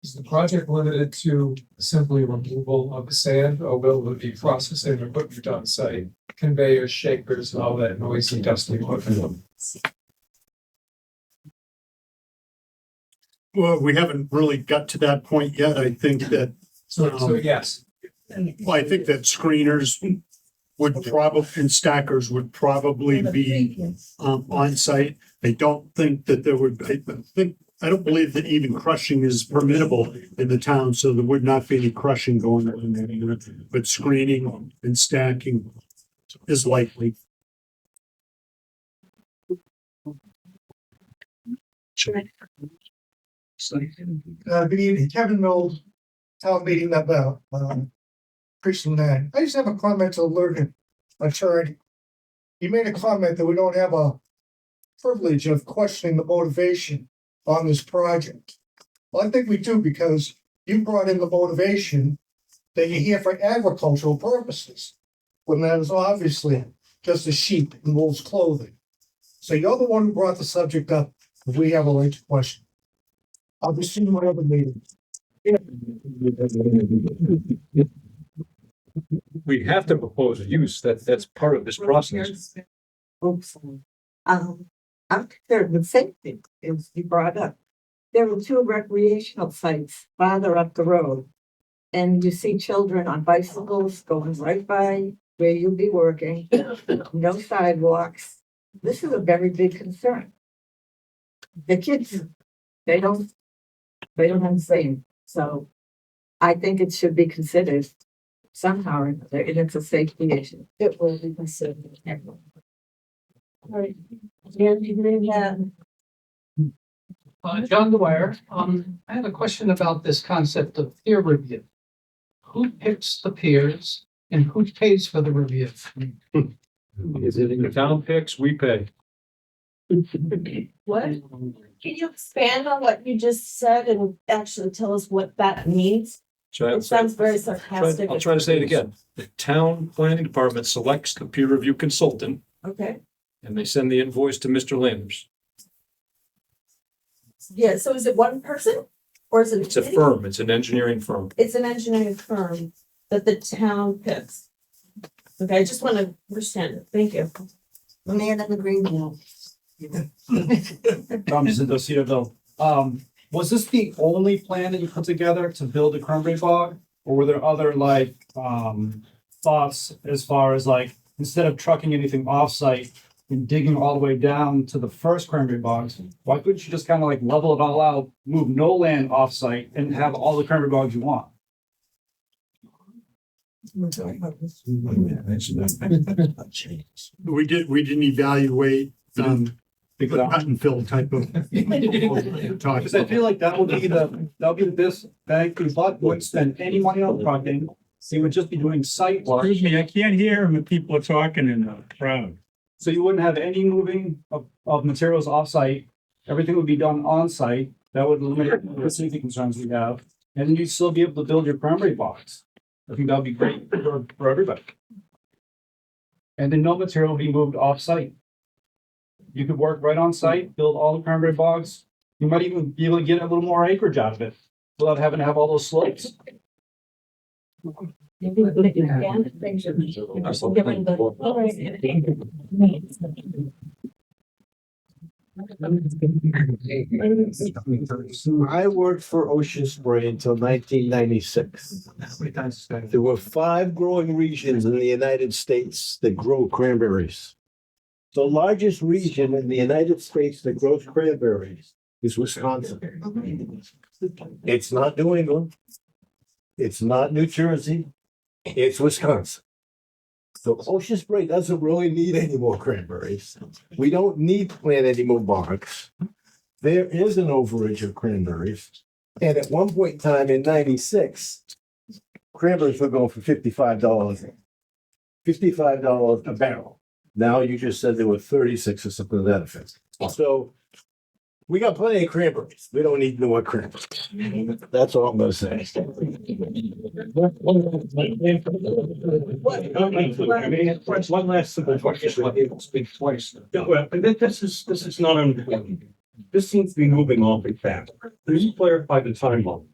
Is the project limited to simply removal of the sand, or will it be processing equipment on site, conveyors, shakers, and all that noisy, dusty equipment? Well, we haven't really got to that point yet. I think that. So yes. Well, I think that screeners would probably, and stackers would probably be on site. I don't think that there would, I don't believe that even crushing is permissible in the town, so there would not be any crushing going on there. But screening and stacking is likely. Good evening, Kevin Mills, town meeting member, precinct 9. I just have a comment to alert attorney. He made a comment that we don't have a privilege of questioning the motivation on this project. Well, I think we do because you brought in the motivation that you're here for agricultural purposes, when that is obviously just a sheep in wolf's clothing. So you're the one who brought the subject up. We have a right to question. I'll be seeing you at other meeting. We have to propose a use, that's part of this process. Oops. I'm concerned with safety, as you brought up. There were two recreational sites farther up the road. And you see children on bicycles going right by where you'll be working, no sidewalks. This is a very big concern. The kids, they don't understand. So I think it should be considered somehow or another, and it's a safety issue. It will be considered. All right. John Dwyer, I have a question about this concept of peer review. Who picks the peers and who pays for the review? Is it the town picks, we pay. What? Can you expand on what you just said and actually tell us what that means? It sounds very sarcastic. I'll try to say it again. The town planning department selects the peer review consultant Okay, and they send the invoice to Mr. Landers. yeah, so is it one person or is it? It's a firm, it's an engineering firm. It's an engineering firm that the town picks. Okay, I just want to understand it. Thank you. Man in the green now. Thomas in Cedarville. Was this the only plan that you put together to build a cranberry bog? Or were there other thoughts as far as instead of trucking anything offsite and digging all the way down to the first cranberry bogs, why couldn't you just kind of level it all out, move no land offsite and have all the cranberry bogs you want? We didn't evaluate, the cut and fill type of. Because I feel like that would be the best bang for the buck, wouldn't spend any money on trucking. So you would just be doing site work. Excuse me, I can't hear when people are talking in the crowd. So you wouldn't have any moving of materials offsite. Everything would be done on site. That would eliminate the safety concerns we have. And then you'd still be able to build your cranberry box. I think that would be great for everybody. And then no material will be moved off-site. You could work right on site, build all the cranberry bogs. You might even be able to get a little more acreage out of it without having to have all those slopes. I worked for Ocean Spray until 1996. There were 5 growing regions in the United States that grow cranberries. The largest region in the United States that grows cranberries is Wisconsin. It's not New England. It's not New Jersey. It's Wisconsin. So Ocean Spray doesn't really need any more cranberries. We don't need to plant any more bogs. There is an overage of cranberries. And at one point in time in 96, cranberries were going for $55. $55 a barrel. Now you just said there were 36 or something to that effect. So we got plenty of cranberries. We don't need no more cranberries. That's all I'm gonna say. One last simple question. Speak twice. This is not unimportant. This seems to be moving awfully fast. Please clarify the timeline.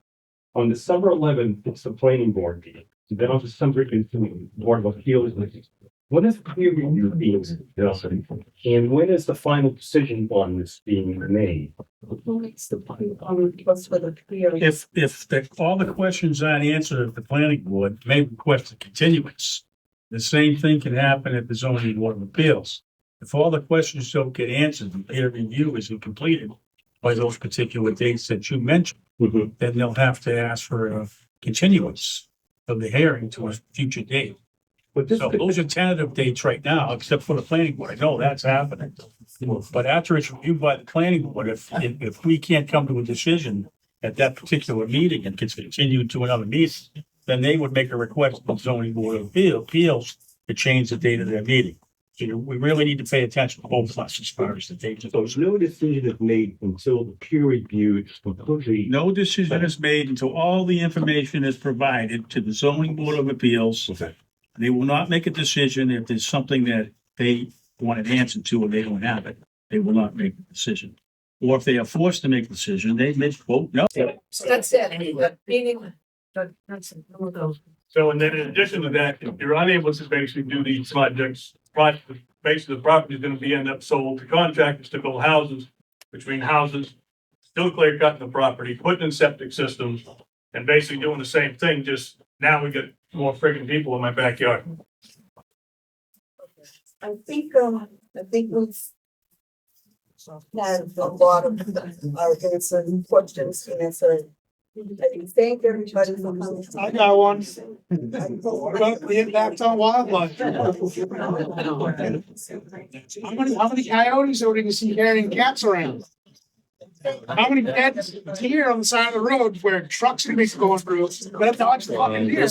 On December 11th, it's the planning board meeting. Then on December 18th, Board of Appeals meeting. When is the peer review being done? And when is the final decision on this being made? If all the questions aren't answered at the planning board, may request a continuance. The same thing can happen at the zoning board of appeals. If all the questions don't get answered, the peer review isn't completed by those particular dates that you mentioned, then they'll have to ask for a continuance of the hearing to a future date. So those are tentative dates right now, except for the planning board. I know that's happening. But after it's reviewed by the planning board, if we can't come to a decision at that particular meeting and gets continued to another meeting, then they would make a request to the zoning board of appeals to change the date of their meeting. So we really need to pay attention to both sides as far as the data. So no decision is made until the peer review is completely. No decision is made until all the information is provided to the zoning board of appeals. Okay. They will not make a decision if there's something that they want an answer to and they don't have it. They will not make a decision. Or if they are forced to make a decision, they may vote no. So that's it, meaning, that's it. We'll go. So, and then in addition to that, if you're unable to basically do these projects, basically the property is gonna be end up sold to contractors to build houses, between houses, still clear cutting the property, putting in septic systems, and basically doing the same thing, just now we get more friggin' people in my backyard. I think we've had a lot of our answered questions answered. I thank everybody for coming. I got one. What about the impact on wildlife? How many coyotes are we gonna see carrying cats around? How many dead deer on the side of the road where trucks are gonna be going through? Better dodge the fucking deer.